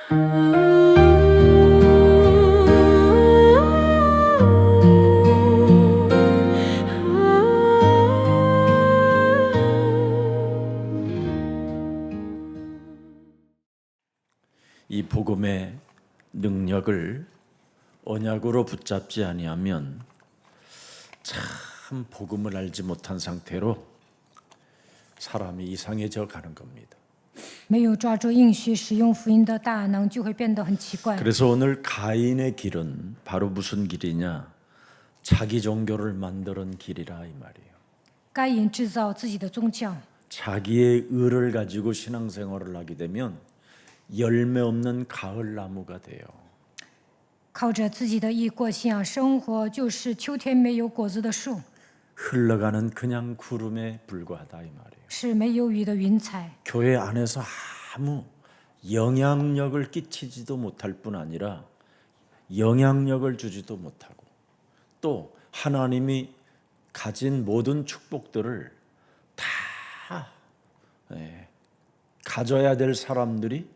이 복음의 능력을 언약으로 붙잡지 아니하면 참 복음을 알지 못한 상태로 사람이 이상해져 가는 겁니다. 没有抓住应许使用福音的大能，就会变得很奇怪。 그래서 오늘 가인의 길은 바로 무슨 길이냐? 자기 종교를 만드는 길이라 이 말이에요. 该隐制造自己的宗教， 자기의 의를 가지고 신앙생활을 하게 되면 열매 없는 가을 나무가 돼요. 靠着自己的义过信仰生活，就是秋天没有果子的树， 흘러가는 그냥 구름에 불과하다 이 말이에요. 是没有雨的云彩。 교회 안에서 아무 영향력을 끼치지도 못할 뿐 아니라 영향력을 주지도 못하고 또 하나님이 가진 모든 축복들을 다 가져야 될 사람들이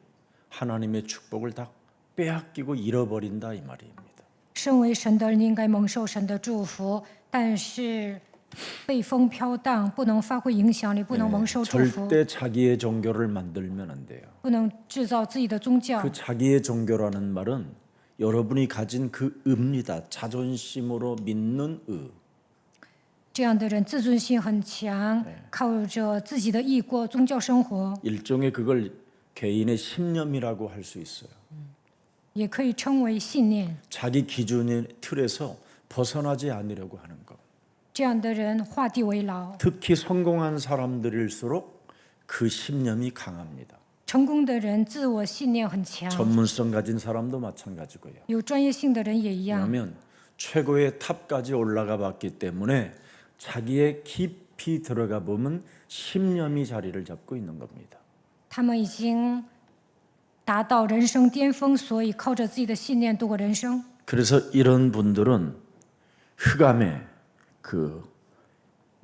하나님의 축복을 다 빼앗기고 잃어버린다 이 말입니다. 身为神的人应该蒙受神的祝福，但是被风飘荡，不能发挥影响力，不能蒙受祝福， 절대 자기의 종교를 만들면 안 돼요. 不能制造自己的宗教。 그 자기의 종교라는 말은 여러분이 가진 그 의입니다. 자존심으로 믿는 의. 这样的人自尊心很强，靠着自己的义过宗教生活， 일종의 그걸 개인의 신념이라고 할 수 있어요. 也可以称为信念。 자기 기준의 틀에서 벗어나지 않으려고 하는 것. 这样的人画地为牢。 특히 성공한 사람들일수록 그 신념이 강합니다. 成功的人自我信念很强， 전문성 가진 사람도 마찬가지고요. 有专业性的人也一样。 왜냐하면 최고의 탑까지 올라가 봤기 때문에 자기의 깊이 들어가 보면 신념이 자리를 잡고 있는 겁니다. 他们已经达到人生巅峰，所以靠着自己的信念度过人生。 그래서 이런 분들은 흑암의 그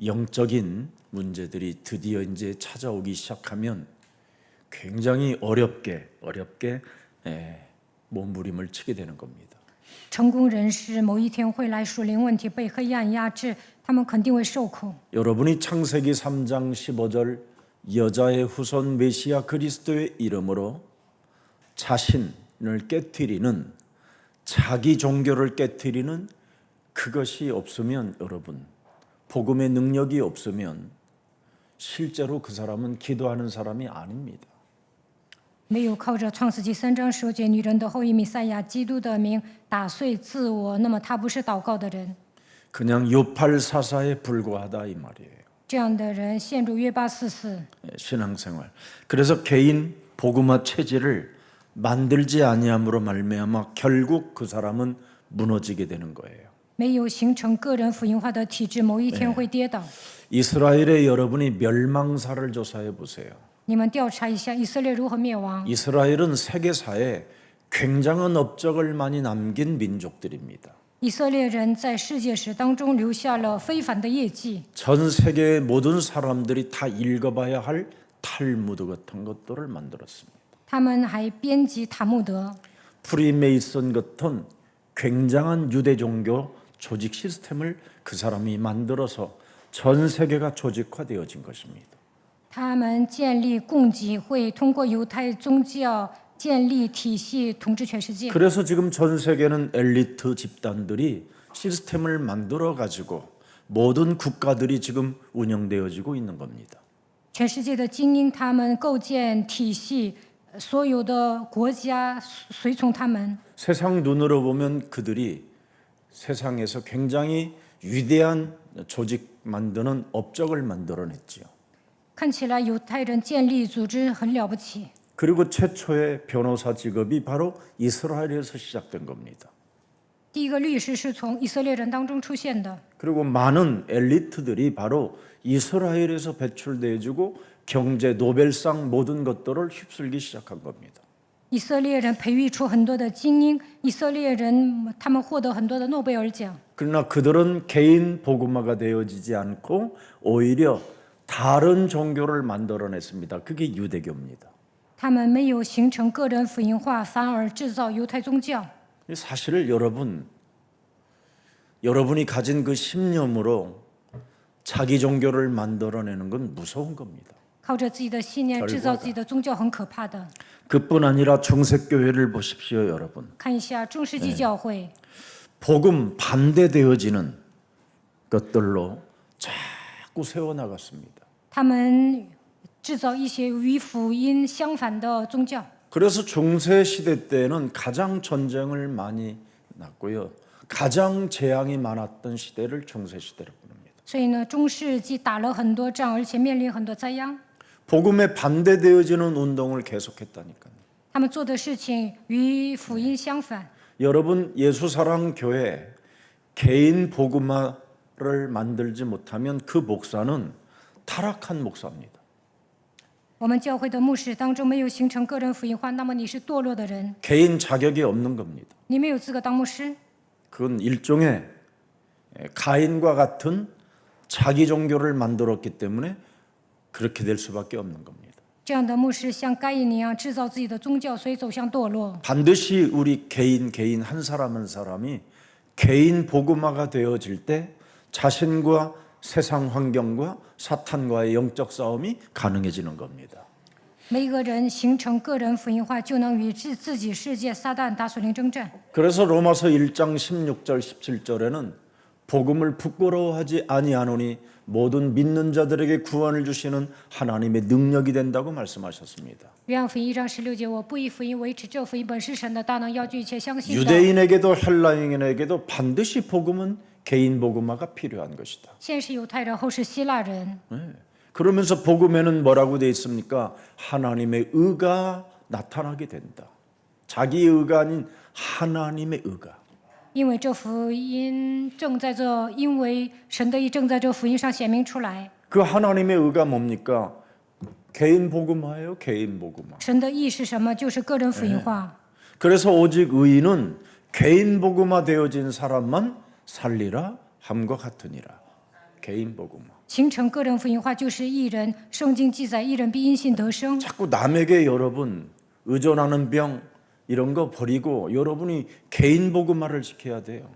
영적인 문제들이 드디어 이제 찾아오기 시작하면 굉장히 어렵게 몸부림을 치게 되는 겁니다. 成功人士某一天会来属灵问题被黑暗压制，他们肯定会受苦。 여러분이 창세기 3장 15절 여자의 후손 메시아 그리스도의 이름으로 자신을 깨트리는 자기 종교를 깨트리는 그것이 없으면 여러분 복음의 능력이 없으면 실제로 그 사람은 기도하는 사람이 아닙니다. 没有靠着创世纪3章15节女人的后裔弥赛亚基督的名打碎自我，那么他不是祷告的人。 그냥 요팔사사에 불과하다 이 말이에요. 这样的人陷入约巴四四， 신앙생활. 그래서 개인 복음화 체질을 만들지 아니함으로 말미암아 결국 그 사람은 무너지게 되는 거예요. 没有形成个人福音化的体制，某一天会跌倒。 이스라엘의 여러분이 멸망사를 조사해 보세요. 你们调查一下以色列如何灭亡？ 이스라엘은 세계사에 굉장한 업적을 많이 남긴 민족들입니다. 以色列人在世界史当中留下了非凡的业绩， 전 세계의 모든 사람들이 다 읽어봐야 할 탈무드 같은 것들을 만들었습니다. 他们还编辑塔木德。 프리메이슨 같은 굉장한 유대 종교 조직 시스템을 그 사람이 만들어서 전 세계가 조직화되어진 것입니다. 他们建立共济会，通过犹太宗教建立体系，统治全世界。 그래서 지금 전 세계는 엘리트 집단들이 시스템을 만들어 가지고 모든 국가들이 지금 운영되어지고 있는 겁니다. 全世界的精英，他们构建体系，所有的国家随从他们。 세상 눈으로 보면 그들이 세상에서 굉장히 위대한 조직 만드는 업적을 만들어냈지요. 看起来犹太人建立组织很了不起。 그리고 최초의 변호사 직업이 바로 이스라엘에서 시작된 겁니다. 第一个律师是从以色列人当中出现的， 그리고 많은 엘리트들이 바로 이스라엘에서 배출되어지고 경제 노벨상 모든 것들을 휩쓸기 시작한 겁니다. 以色列人培育出很多的精英，以色列人他们获得很多的诺贝尔奖。 그러나 그들은 개인 복음화가 되어지지 않고 오히려 다른 종교를 만들어냈습니다. 그게 유대교입니다. 他们没有形成个人福音化，反而制造犹太宗教。 사실 여러분이 가진 그 신념으로 자기 종교를 만들어내는 건 무서운 겁니다. 靠着自己的信念制造自己的宗教很可怕的。 그뿐 아니라 중세교회를 보십시오, 여러분. 看一下中世纪教会， 복음 반대되어지는 것들로 자꾸 세워나갔습니다. 他们制造一些与福音相反的宗教。 그래서 중세 시대 때는 가장 전쟁을 많이 났고요. 가장 재앙이 많았던 시대를 중세 시대로 부릅니다. 所以呢，中世纪打了很多仗，而且面临很多灾殃。 복음에 반대되어지는 운동을 계속했다니까요. 他们做的事情与福音相反。 여러분 예수사랑교회 개인 복음화를 만들지 못하면 그 목사는 타락한 목사입니다. 我们教会的牧师当中没有形成个人福音化，那么你是堕落的人， 개인 자격이 없는 겁니다. 你没有资格当牧师。 그건 일종의 가인과 같은 자기 종교를 만들었기 때문에 그렇게 될 수밖에 없는 겁니다. 这样的牧师像该隐一样制造自己的宗教，所以走向堕落。 반드시 우리 개인 한 사람 한 사람이 개인 복음화가 되어질 때 자신과 세상 환경과 사탄과의 영적 싸움이 가능해지는 겁니다. 每一个人形成个人福音化，就能与自己世界撒旦打属灵征战。 그래서 로마서 1장 16절 17절에는 복음을 부끄러워하지 아니하노니 모든 믿는 자들에게 구원을 주시는 하나님의 능력이 된다고 말씀하셨습니다. 约翰福音1章16节，我不以福音为耻，这福音本是神的大能，要据一切相信的。 유대인에게도 헬라인에게도 반드시 복음은 개인 복음화가 필요한 것이다. 先是犹太人，后是希腊人。 그러면서 복음에는 뭐라고 되어 있습니까? 하나님의 의가 나타나게 된다. 자기의 의가 아닌 하나님의 의가. 因为这福音正在这，因为神的意正在这福音上显明出来。 그 하나님의 의가 뭡니까? 개인 복음화예요. 개인 복음화. 神的意是什么？就是个人福音化。 그래서 오직 의인은 개인 복음화 되어진 사람만 살리라 함과 같으니라. 개인 복음화. 形成个人福音化就是义人。圣经记载，义人必因信得生。 자꾸 남에게 여러분 의존하는 병 이런 거 버리고 여러분이 개인 복음화를 지켜야 돼요.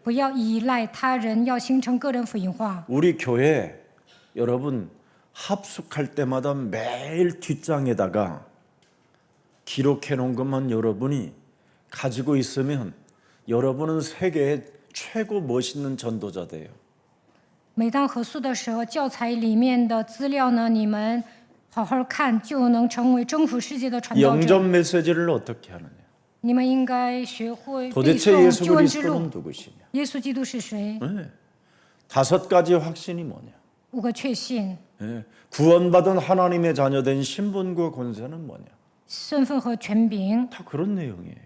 不要依赖他人，要形成个人福音化。 우리 교회 여러분 합숙할 때마다 매일 뒷장에다가 기록해 놓은 것만 여러분이 가지고 있으면 여러분은 세계의 최고 멋있는 전도자 돼요. 每当合宿的时候，教材里面的资料呢，你们好好看，就能成为征服世界的传道者。 영접 메시지를 어떻게 하느냐? 你们应该学会背 도대체 诵 예수 救恩之路 그리스도는 。 누구시냐? 耶稣基督是谁？ 네. 5가지 확신이 뭐냐? 5个确信， 네. 구원받은 하나님의 자녀된 신분과 권세는 뭐냐? 身份和权柄。 다 그런 내용이에요.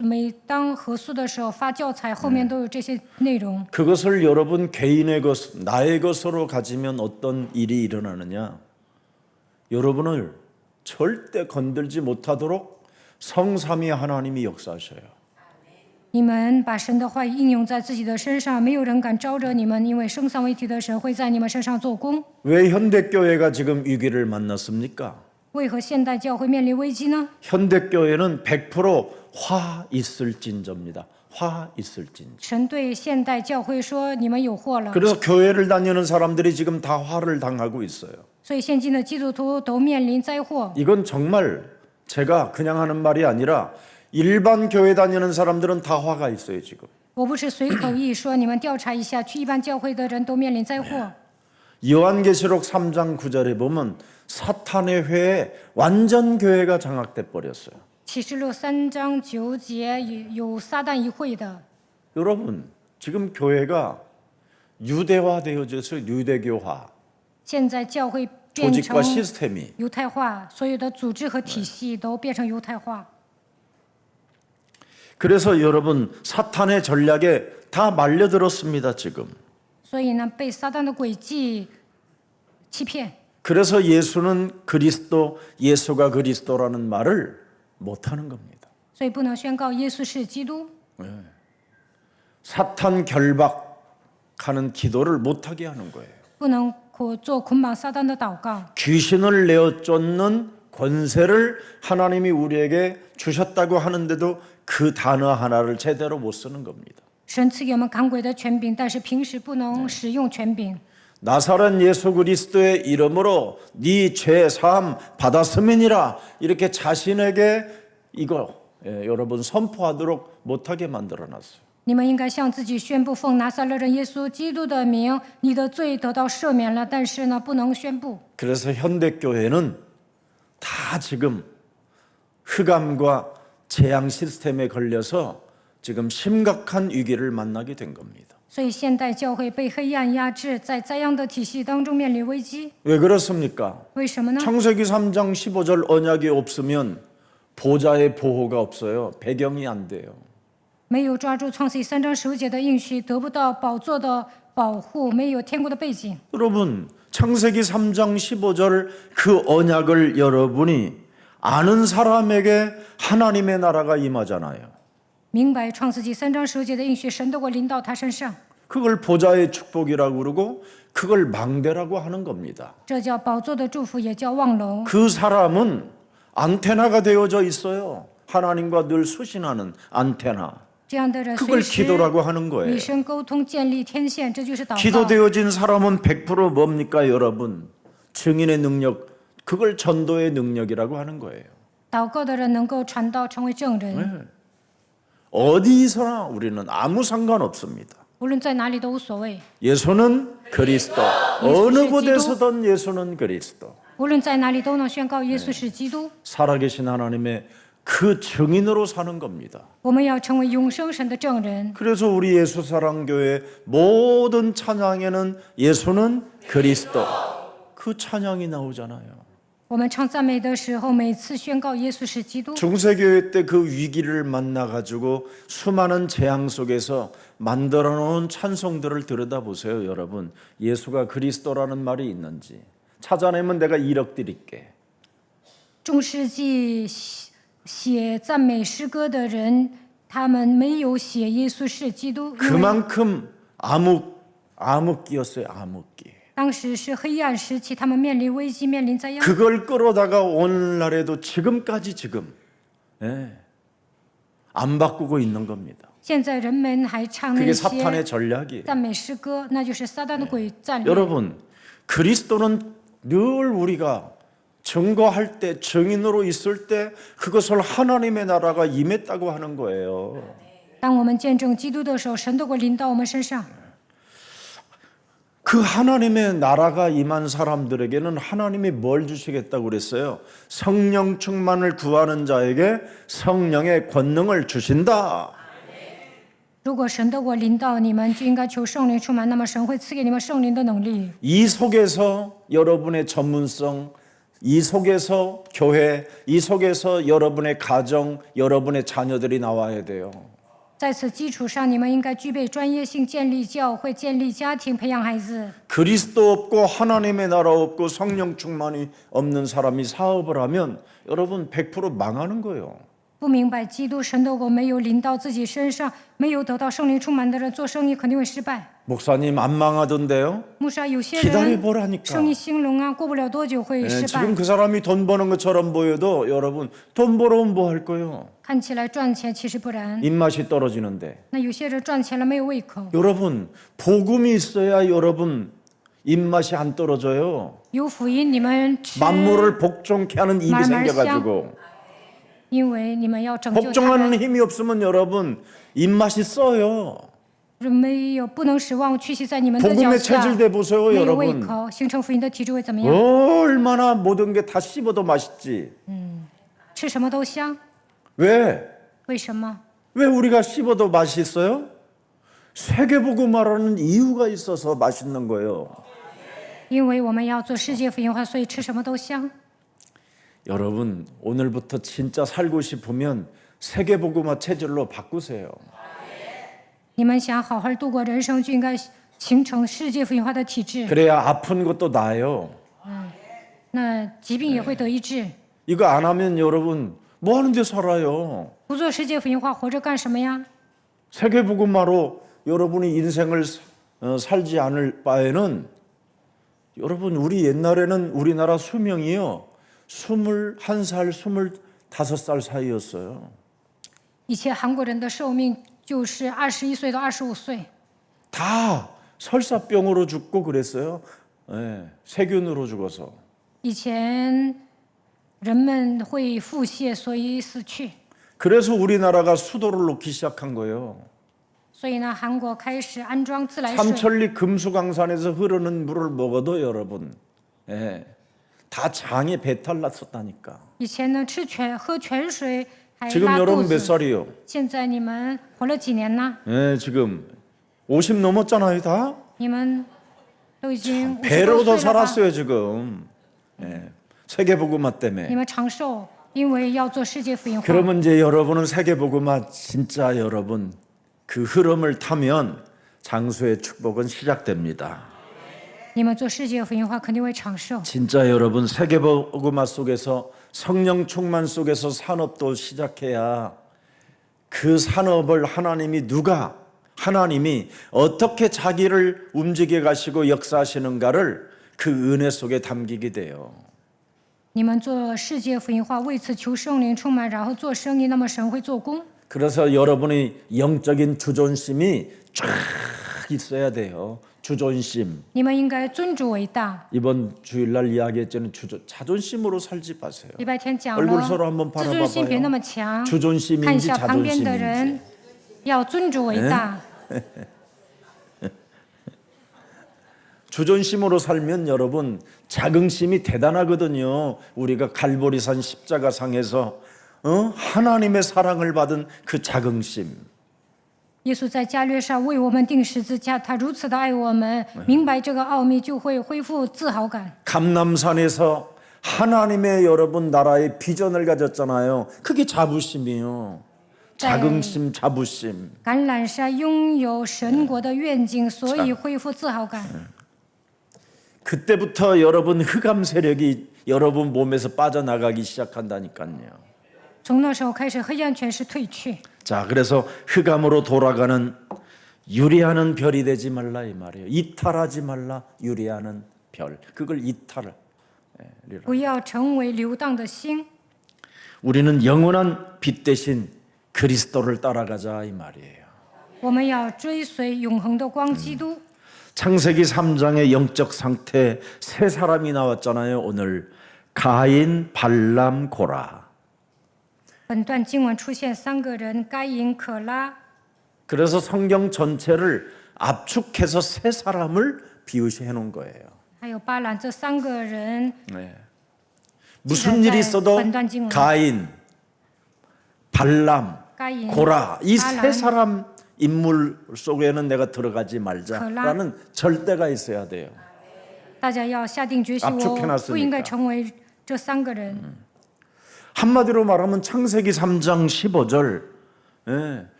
每当合宿的时候发教材，后面都有这些内容。 그것을 여러분 개인의 것, 나의 것으로 가지면 어떤 일이 일어나느냐? 여러분을 절대 건들지 못하도록 성삼위 하나님이 역사하셔요. 你们把神的话语应用在自己的身上，没有人敢招惹你们，因为生三位一体的神会在你们身上做工。 왜 현대교회가 지금 위기를 만났습니까? 为何现代教会面临危机呢？ 현대교회는 100% 화 있을진저입니다. 화 있을진저. 神对现代教会说：“你们有祸了。” 그래서 교회를 다니는 사람들이 지금 다 화를 당하고 있어요. 所以现今的基督徒都面临灾祸。 이건 정말 제가 그냥 하는 말이 아니라 일반 교회 다니는 사람들은 다 화가 있어요, 지금. 我不是随口一说，你们调查一下，去一般教会的人都面临灾祸。 요한계시록 3장 9절에 보면 사탄의 회에 완전 교회가 장악돼 버렸어요. 启示录3章9节有撒旦议会的。 여러분, 지금 교회가 유대화되어져서 유대교화, 现在教会变 조직과 成 시스템이 犹太化，所有的组织和体系都变成犹太化。 그래서 여러분 사탄의 전략에 다 말려들었습니다, 지금. 所以呢，被撒旦的诡计欺骗。 그래서 예수는 그리스도, 예수가 그리스도라는 말을 못 하는 겁니다. 所以不能宣告耶稣是基督。 사탄 결박하는 기도를 못 하게 하는 거예요. 不能做捆绑撒旦的祷告， 귀신을 내어 쫓는 권세를 하나님이 우리에게 주셨다고 하는데도 그 단어 하나를 제대로 못 쓰는 겁니다. 神赐给我们赶鬼的权柄，但是平时不能使用权柄。 나사렛 예수 그리스도의 이름으로 네 죄 사함 받았음이니라 이렇게 자신에게 이거 여러분 선포하도록 못하게 만들어놨어요. 你们应该向自己宣布，奉拿撒勒人耶稣基督的名，你的罪得到赦免了。但是呢，不能宣布。 그래서 현대교회는 다 지금 흑암과 재앙 시스템에 걸려서 지금 심각한 위기를 만나게 된 겁니다. 所以现代教会被黑暗压制，在灾殃的体系当中面临危机。 왜 그렇습니까? 为什么呢？ 창세기 3장 15절 언약이 없으면 보좌의 보호가 없어요. 배경이 안 돼요. 没有抓住创世记3章15节的应许，得不到宝座的保护，没有天国的背景。 여러분 창세기 3장 15절 그 언약을 여러분이 아는 사람에게 하나님의 나라가 임하잖아요. 明白创世纪3章15节的应许，神的国临到他身上， 그걸 보좌의 축복이라고 그러고 그걸 망대라고 하는 겁니다. 这叫宝座的祝福，也叫望楼。 그 사람은 안테나가 되어져 있어요. 하나님과 늘 수신하는 안테나. 这样的人 그걸 随时 기도라고 하는 与 거예요. 神沟通，建立天线，这就是祷告。 기도되어진 사람은 100% 뭡니까 여러분? 증인의 능력, 그걸 전도의 능력이라고 하는 거예요. 祷告的人能够传道，成为证人， 네. 어디서나 우리는 아무 상관없습니다. 无论在哪里都无所谓。 예수는 그리스도. 어느 곳에서든 예수는 그리스도. 无论在哪里都能宣告耶稣是基督。 살아계신 하나님의 그 증인으로 사는 겁니다. 我们要成为永生神的证人。 그래서 우리 예수사랑교회 모든 찬양에는 예수는 그리스도. 그 찬양이 나오잖아요. 我们唱赞美的时候，每次宣告耶稣是基督。 중세교회 때 그 위기를 만나가지고 수많은 재앙 속에서 만들어 놓은 찬송들을 들여다보세요. 여러분 예수가 그리스도라는 말이 있는지 찾아내면 내가 1억 드릴게. 中世纪写赞美诗歌的人，他们没有写耶稣是基督，因为 그만큼 암흑기였어요. 암흑기. 当时是黑暗时期，他们面临危机，面临灾殃。 그걸 끌어다가 오늘날에도 지금까지 지금 안 바꾸고 있는 겁니다. 现在人们还唱那 그게 些 사탄의 전략이에요. 赞美诗歌，那就是撒旦的诡战略。 여러분 그리스도는 늘 우리가 증거할 때 증인으로 있을 때 그것을 하나님의 나라가 임했다고 하는 거예요. 当我们见证基督的时候，神的国临到我们身上。 그 하나님의 나라가 임한 사람들에게는 하나님이 뭘 주시겠다고 그랬어요? 성령 충만을 구하는 자에게 성령의 권능을 주신다. 如果神的国临到你们，就应该求圣灵充满，那么神会赐给你们圣灵的能力。 이 속에서 여러분의 전문성, 이 속에서 교회, 이 속에서 여러분의 가정, 여러분의 자녀들이 나와야 돼요. 在此基础上，你们应该具备专业性，建立教会、建立家庭、培养孩子。 그리스도 없고 하나님의 나라 없고 성령 충만이 없는 사람이 사업을 하면 여러분 100% 망하는 거예요. 不明白基督神的国没有临到自己身上，没有得到圣灵充满的人，做生意肯定会失败。 목사님 안 망하던데요? 牧师啊，有些 기다려보라니까. 人生意兴隆啊，过不了多久会失败。 지금 그 사람이 돈 버는 것처럼 보여도 여러분 돈 벌어면 뭐 할 거예요? 看起来赚钱，其实不然。 입맛이 떨어지는데 那有些人赚钱了没有胃口， 여러분 복음이 있어야 여러분 입맛이 안 떨어져요. 有福音你们吃， 만물을 복종케 하는 입이 말말 생겨가지고 因为你们要拯救他 복종하는 们。 힘이 없으면 여러분 입맛이 써요. 没有不能使望屈膝在你们的脚 복음의 下， 체질돼 보세요, 没有胃 여러분. 口，形成福音的体质会怎么样？ 얼마나 모든 게 다 씹어도 맛있지. 吃什么都香， 왜? 为什么？ 왜 우리가 씹어도 맛있어요? 세계복음화라는 이유가 있어서 맛있는 거예요. 因为我们要做世界福音化，所以吃什么都香。 여러분 오늘부터 진짜 살고 싶으면 세계복음화 체질로 바꾸세요. 你们想好好度过人生，就应该形成世界福音化的体质， 그래야 아픈 것도 나아요. 那疾病也会得医治。 이거 안 하면 여러분 뭐 하는데 살아요? 不做世界福音化，活着干什么呀？ 세계복음화로 여러분이 인생을 살지 않을 바에는 여러분 우리 옛날에는 우리나라 수명이요 21살, 25살 사이였어요. 以前韩国人的寿命就是21岁到25岁， 다 설사병으로 죽고 그랬어요. 예, 세균으로 죽어서. 以前人们会腹泻，所以死去。 그래서 우리나라가 수도를 놓기 시작한 거예요. 所以呢，韩国开始安装自来水。 삼천리 금수강산에서 흐르는 물을 먹어도 여러분, 예, 다 장에 배탈 났었다니까. 以前呢，喝泉水还 지금 拉肚 여러분 몇 子。 살이요? 现在你们活了几年呢？ 예, 지금 50 넘었잖아요, 다. 你们都已经50 배로 多 더 岁了吧？ 살았어요, 지금. 예, 세계복음화 你 때문에. 们长寿，因为要做世界福音化。 그러면 이제 여러분은 세계복음화 진짜 여러분 그 흐름을 타면 장수의 축복은 시작됩니다. 你们做世界福音化肯定会长寿。 진짜 여러분 세계복음화 속에서 성령 충만 속에서 산업도 시작해야 그 산업을 하나님이 어떻게 자기를 움직여 가시고 역사하시는가를 그 은혜 속에 담기게 돼요. 你们做世界福音化，为此求圣灵充满，然后做生意，那么神会做工。 그래서 여러분의 영적인 주존심이 쫙 있어야 돼요. 주존심. 你们应该尊主为大。 이번 주일날 이야기했잖아요. 자존심으로 살지 마세요. 礼拜天讲 얼굴 了， 서로 한번 自尊心别那 바라봐봐요. 么强，看一 주존심인지 下旁边的 자존심인지. 人，要尊主为大。 주존심으로 살면 여러분 자긍심이 대단하거든요. 우리가 갈보리산 십자가상에서 하나님의 사랑을 받은 그 자긍심. 耶稣在加略上为我们钉十字架，他如此的爱我们，明白这个奥秘，就会恢复自豪感。 감남산에서 하나님의 여러분 나라의 비전을 가졌잖아요. 그게 자부심이에요. 자긍심, 자부심. 橄榄山拥有神国的愿景，所以恢复自豪感。 그때부터 여러분 흑암 세력이 여러분 몸에서 빠져나가기 시작한다니까요. 从那时候开始，黑暗权势退去。 자, 그래서 흑암으로 돌아가는 유리하는 별이 되지 말라 이 말이에요. 이탈하지 말라 유리하는 별. 그걸 이탈을. 不要成为流荡的星。 우리는 영원한 빛 대신 그리스도를 따라가자 이 말이에요. 我们要追随永恒的光基督。 창세기 3장의 영적 상태 세 사람이 나왔잖아요. 오늘 가인, 발람, 고라. 本段经文出现3个人：该隐、可拉。 그래서 성경 전체를 압축해서 세 사람을 비유시해 놓은 거예요. 还有巴兰，这3个人 네. 무슨 일이 있어도 가인, 발람, 该隐、 고라 이 巴 세 兰 사람 인물 속에는 내가 들어가지 말자라는 절대가 있어야 돼요. 大家要下定决心， 압축해놨으니까 我不应该成为这3个人。 한마디로 말하면 창세기 3장 15절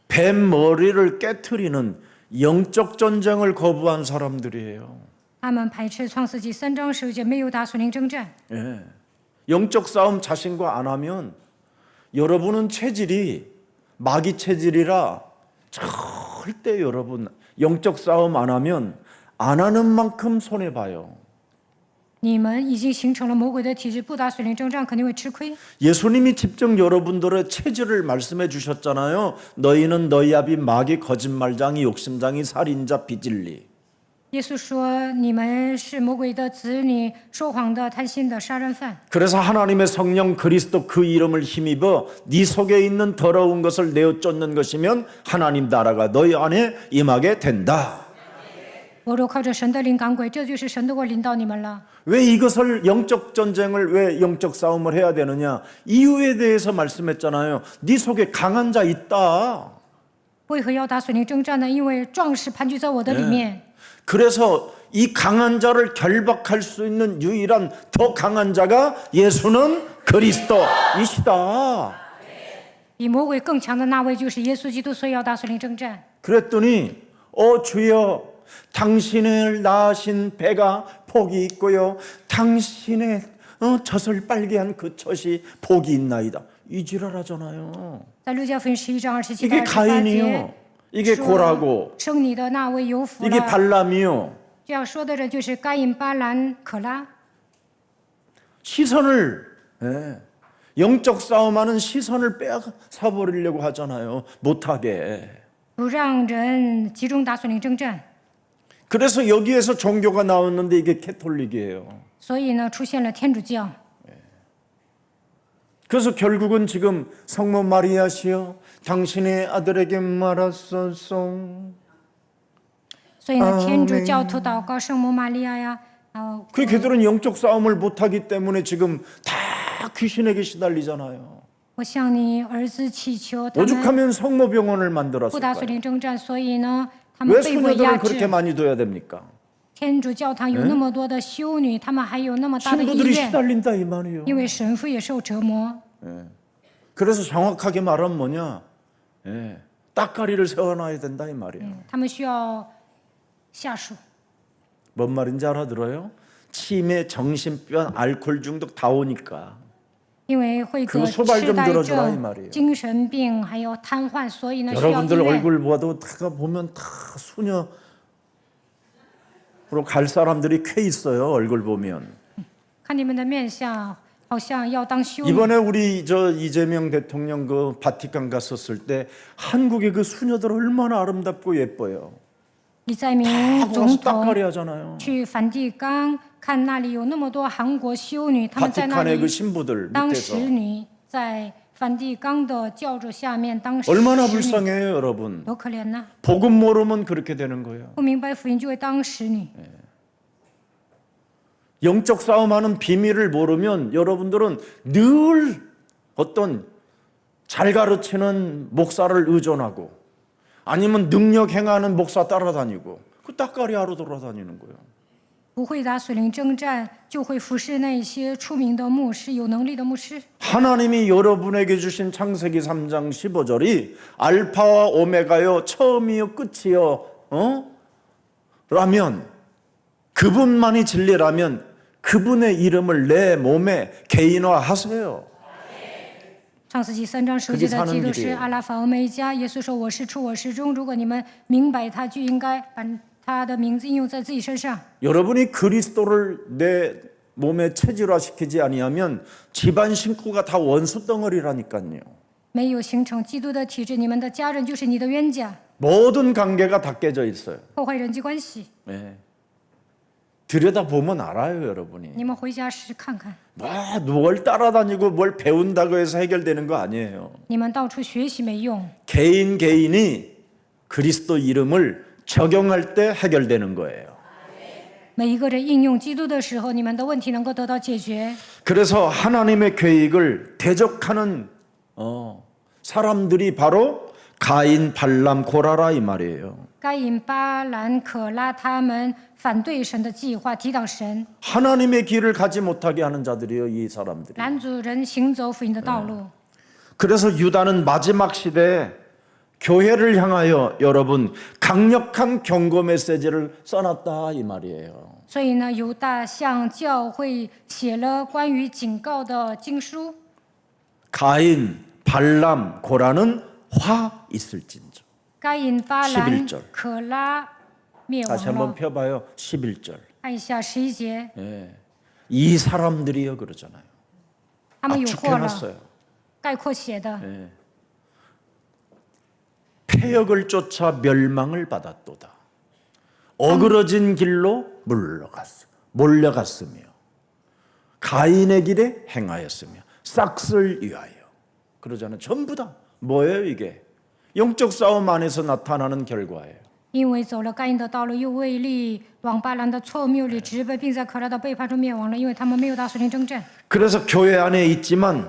뱀 머리를 깨트리는 영적 전쟁을 거부한 사람들이에요. 他们排斥创世纪3章19节，没有打属灵征战。 예. 영적 싸움 자신과 안 하면 여러분은 체질이 마귀 체질이라 절대 여러분 영적 싸움 안 하면 안 하는 만큼 손해 봐요. 你们已经形成了魔鬼的体质，不打属灵征战肯定会吃亏。 예수님이 직접 여러분들의 체질을 말씀해 주셨잖아요. 너희는 너희 아비 마귀 거짓말장이 욕심장이 살인자 비질리. 耶稣说：“你们是魔鬼的子女，说谎的、贪心的、杀人犯。 그래서 하나님의 성령 그리스도 그 이름을 힘입어 네 속에 있는 더러운 것을 내어 쫓는 것이면 하나님 나라가 너희 안에 임하게 된다. 我若靠着神的灵赶鬼，这就是神的国临到你们了。 왜 이것을 영적 전쟁을 왜 영적 싸움을 해야 되느냐? 이유에 대해서 말씀했잖아요. 네 속에 강한 자 있다. 为何要打属灵征战呢？因为壮士盘踞在我的里面。 그래서 이 강한 자를 결박할 수 있는 유일한 더 강한 자가 예수는 그리스도이시다. 比魔鬼更强的那位就是耶稣基督，所以要打属灵征战。 그랬더니 주여 당신을 낳으신 배가 복이 있고요. 당신의 젖을 빨게 한 그 젖이 복이 있나이다. 이 지랄하잖아요. 在路加福音11章27 이게 到28 가인이요. 节 이게 说 고라고. 生你的那位有福 이게 了。 발람이요. 这样说的人就是该隐、巴兰、可拉。 시선을 예. 영적 싸움하는 시선을 빼앗아 버리려고 하잖아요. 못하게. 不让人集中打属灵征战， 그래서 여기에서 종교가 나왔는데 이게 캐톨릭이에요. 所以呢，出现了天主教。 그래서 결국은 지금 성모 마리아시여 당신의 아들에게 말하소서. 所以呢，天主教徒祷告圣母玛利亚呀，그 걔들은 영적 싸움을 못하기 때문에 지금 다 귀신에게 시달리잖아요. 我向你儿子祈求，他们 오죽하면 성모병원을 不打属 만들었을까요? 灵征战，所以呢，他们 왜 被迫压 수녀들을 그렇게 制。 많이 둬야 됩니까? 天主教堂有那么多的修女，他们还有那么大的医 신부들이 院， 시달린다 이 말이에요. 因为神父也受折磨。 그래서 정확하게 말하면 뭐냐? 예, 따까리를 세워놔야 된다 이 말이에요. 他们需要下属。 뭔 말인지 알아들어요? 치매, 정신병, 알코올 중독 다 오니까. 因为会 그 得 소발 痴 좀 呆 들어주라 이 症、 말이에요. 精神病，还有瘫痪，所以呢需要医 여러분들 院。 얼굴 보아도 다 보면 다 수녀로 갈 사람들이 꽤 있어요. 얼굴 보면. 看你们的面相，好像要当修女。 이번에 우리 저 이재명 대통령 그 바티칸 갔었을 때 한국의 그 수녀들 얼마나 아름답고 예뻐요. 李在明 다 总 와서 统 따까리 하잖아요. 去梵蒂冈看那里有那么多韩国修女，他们在那 바티칸의 그 里 신부들 当 밑에서 使女，在梵蒂冈的教主下面当使 얼마나 女， 불쌍해요, 여러분. 多可怜呐！ 복음 모르면 그렇게 되는 거예요. 不明白福音就会当使女。 영적 싸움하는 비밀을 모르면 여러분들은 늘 어떤 잘 가르치는 목사를 의존하고 아니면 능력 행하는 목사 따라다니고 그 따까리 하러 돌아다니는 거예요. 不会打属灵征战，就会服侍那些出名的牧师、有能力的牧师。 하나님이 여러분에게 주신 창세기 3장 15절이 알파와 오메가요 처음이요 끝이요 라면 그분만이 진리라면 그분의 이름을 내 몸에 개인화하세요. 创世纪3章10节的基督是阿拉法欧梅加。耶稣说：“我是出，我是中。如果你们明白他，就应该把他的名字应用在自己身上。 여러분이 그리스도를 내 몸에 체질화시키지 아니하면 집안 식구가 다 원수 덩어리라니까요. 没有形成基督的体制，你们的家人就是你的冤家， 모든 관계가 다 깨져 있어요. 破坏人际关系。 네. 들여다보면 알아요, 여러분이. 你们回家时看看， 뭘 따라다니고 뭘 배운다고 해서 해결되는 거 아니에요. 你们到处学习没用， 개인이 그리스도 이름을 적용할 때 해결되는 거예요. 每一个人应用基督的时候，你们的问题能够得到解决。 그래서 하나님의 계획을 대적하는 사람들이 바로 가인, 발람, 고라라 이 말이에요. 该隐、巴兰、可拉他们反对神的计划，抵挡神， 하나님의 길을 가지 못하게 하는 자들이에요, 이 사람들이. 拦阻人行走福音的道路。 그래서 유다는 마지막 시대에 교회를 향하여 여러분 강력한 경고 메시지를 써놨다 이 말이에요. 所以呢，犹大向教会写了关于警告的经书。 가인, 발람, 고라는 화 있을진저. 该隐、巴兰 11절 、可拉灭 다시 亡 한번 了。 펴봐요. 11절. 看一下11节， 예. 이 사람들이요 그러잖아요. 他们有祸了， 압축해놨어요. 概括写的。 예. 폐역을 쫓아 멸망을 받았도다. 어그러진 길로 몰려갔으며 가인의 길에 행하였으며 싹을 위하여. 그러잖아요. 전부 다 뭐예요 이게? 영적 싸움 안에서 나타나는 결과예요. 因为走了该隐的道路，又为利往巴兰的错谬里直奔，并在可拉的背叛中灭亡了，因为他们没有打属灵征战。 그래서 교회 안에 있지만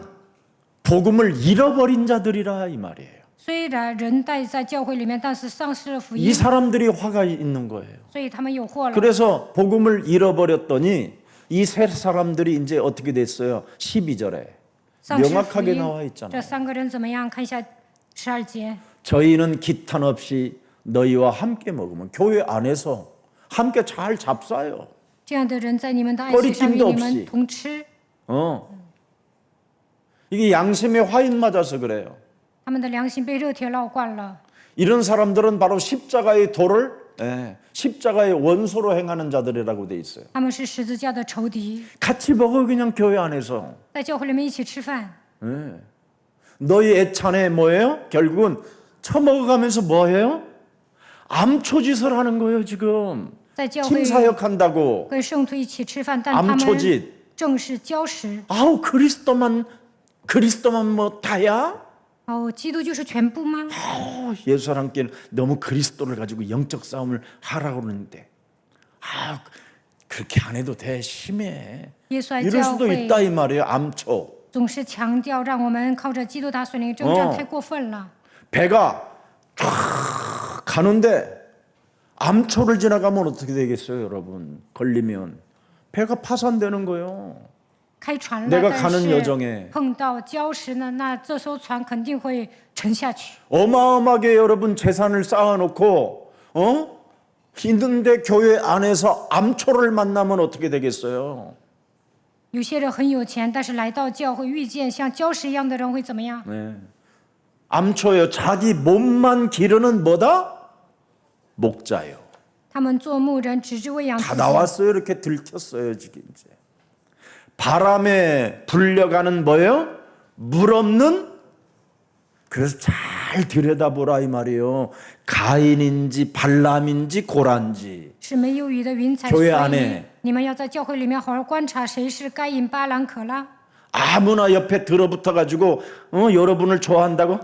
복음을 잃어버린 자들이라 이 말이에요. 虽然人待在教会里面，但是丧失了福 이 音， 사람들이 화가 있는 거예요. 所以他们有祸了。 그래서 복음을 잃어버렸더니 이 세 사람들이 이제 어떻게 됐어요? 12절에 丧失福 명확하게 音 나와 ，这 있잖아요. 3个人怎么样？看一下12节。 저희는 기탄 없이 너희와 함께 먹으면 교회 안에서 함께 잘 잡사요. 这样的人在你们的爱心上与 꺼리낌도 你们 없이 同吃， 이게 양심에 화인 맞아서 그래요. 他们的良心被热铁烙惯了。 이런 사람들은 바로 십자가의 도를 예, 십자가의 원수로 행하는 자들이라고 돼 있어요. 他们是十字架的仇敌， 같이 먹어 그냥 교회 안에서. 在教会里面一起吃饭。 예. 너희 애찬에 뭐예요? 결국은 처먹어가면서 뭐예요? 암초짓을 하는 거예요 지금. 在教会 팀사역한다고. 跟圣徒一起吃饭，但他们 암초짓. 正是礁石。 아우 그리스도만 뭐 다야? 哦，基督就是全部吗？ 예수 사람께는 너무 그리스도를 가지고 영적 싸움을 하라고 그러는데 그렇게 안 해도 돼. 심해. 耶稣爱 이럴 教 수도 会 있다 이 말이에요. 암초. 总是强调让我们靠着基督打属灵征战，太过分了。 배가 쫙 가는데 암초를 지나가면 어떻게 되겠어요, 여러분? 걸리면 배가 파산되는 거예요. 开船了， 내가 但 가는 是 여정에 碰到礁石呢，那这艘船肯定会沉下去。 어마어마하게 여러분 재산을 쌓아놓고 있는데 교회 안에서 암초를 만나면 어떻게 되겠어요? 有些人很有钱，但是来到教会遇见像礁石一样的人会怎么样？ 네. 암초요. 자기 몸만 기르는 뭐다? 목자요. 他们做牧人只知喂养 다 自己， 나왔어요. 이렇게 들켰어요 지금 이제. 바람에 불려가는 뭐예요? 물 없는. 그래서 잘 들여다보라 이 말이에요. 가인인지 발람인지 고란지. 是没有雨的云彩。 교회 所 안에 以你们要在教会里面好好观察，谁是该隐、巴兰、可拉。 아무나 옆에 들어붙어 가지고 여러분을 좋아한다고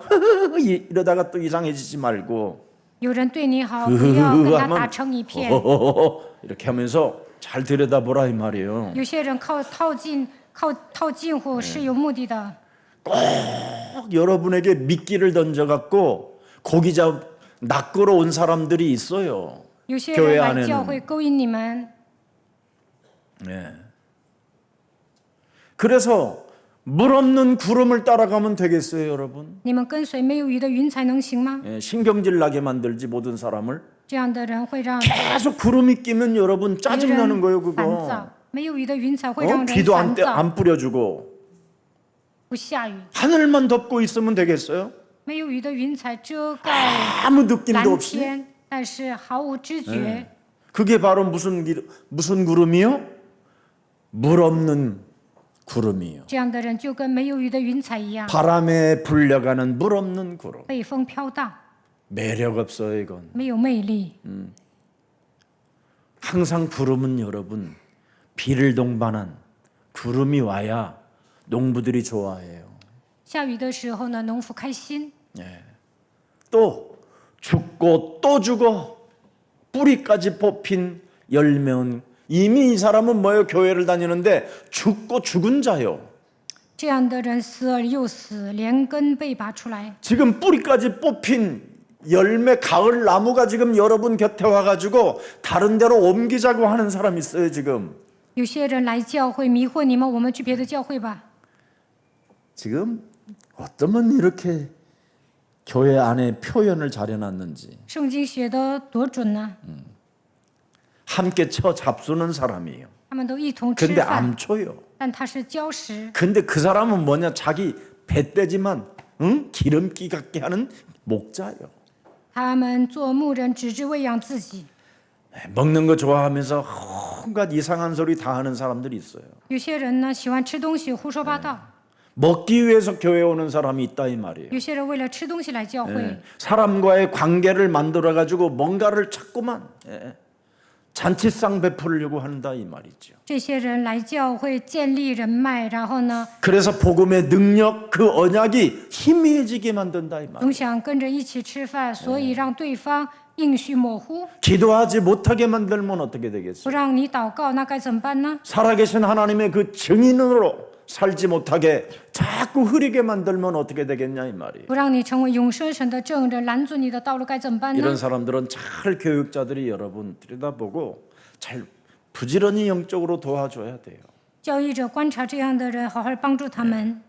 이러다가 또 이상해지지 말고 有人对你好，不要跟他打 하면 成一片。 이렇게 하면서 잘 들여다보라 이 말이에요. 有些人套近乎是有目的的。 꼭 여러분에게 미끼를 던져 갖고 고기 낚으러 온 사람들이 있어요. 有些 교회 人来 안에는 教会勾引你们， 네. 그래서 물 없는 구름을 따라가면 되겠어요, 여러분? 你们跟随没有雨的云彩能行吗？ 예, 신경질 나게 만들지 모든 사람을. 这样的人会让 계속 구름이 끼면 여러분 别 짜증 나는 거예요, 人烦 그거. 躁。没有雨的云彩会让人 비도 烦躁， 안 뿌려주고 不下雨。 하늘만 덮고 있으면 되겠어요? 没有雨的云彩遮盖 아무 느낌도 蓝 없이. 天，但是毫无知觉。 그게 바로 무슨 구름이요? 물 없는 구름이요. 这样的人就跟没有雨的云彩一样， 바람에 불려가는 물 없는 구름. 被风飘荡， 매력 없어요, 이건. 没有魅力。 항상 구름은 여러분 비를 동반한 구름이 와야 농부들이 좋아해요. 下雨的时候呢，农夫开心。 또 죽고 또 죽어 뿌리까지 뽑힌 열매는 이미 이 사람은 뭐예요? 교회를 다니는데 죽고 죽은 자요. 这样的人死而又死，连根被拔出来。 지금 뿌리까지 뽑힌 열매 가을 나무가 지금 여러분 곁에 와가지고 다른 데로 옮기자고 하는 사람 있어요 지금. 有些人来教会迷惑你们，我们去别的教会吧。 지금 어쩌면 이렇게 교회 안에 표현을 잘 해놨는지. 圣经写的多准呢， 함께 쳐 잡수는 사람이에요. 他们都一同吃 근데 饭， 암초요. 但他是礁石。 근데 그 사람은 뭐냐? 자기 배떼지만 기름기 같게 하는 목자예요. 他们做牧人只知喂养自己。 먹는 거 좋아하면서 온갖 이상한 소리 다 하는 사람들이 있어요. 有些人呢喜欢吃东西胡说八道， 먹기 위해서 교회 오는 사람이 있다 이 말이에요. 有些人为了吃东西来教会。 사람과의 관계를 만들어 가지고 뭔가를 자꾸만 잔치상 베풀려고 한다 이 말이죠. 这些人来教会建立人脉，然后呢， 그래서 복음의 능력 그 언약이 희미해지게 만든다 이 말. 总想跟着一起吃饭，所以让对方应许模糊， 기도하지 못하게 만들면 어떻게 不 되겠어요? 让你祷告，那该怎么办呢？ 살아계신 하나님의 그 증인으로 살지 못하게 자꾸 흐리게 만들면 어떻게 되겠냐 이 말이에요. 不让你成为永生神的证人，拦住你的道路，该怎么办呢？ 이런 사람들은 잘 교육자들이 여러분 들여다보고 잘 부지런히 영적으로 도와줘야 돼요. 教育者观察这样的人，好好帮助他们。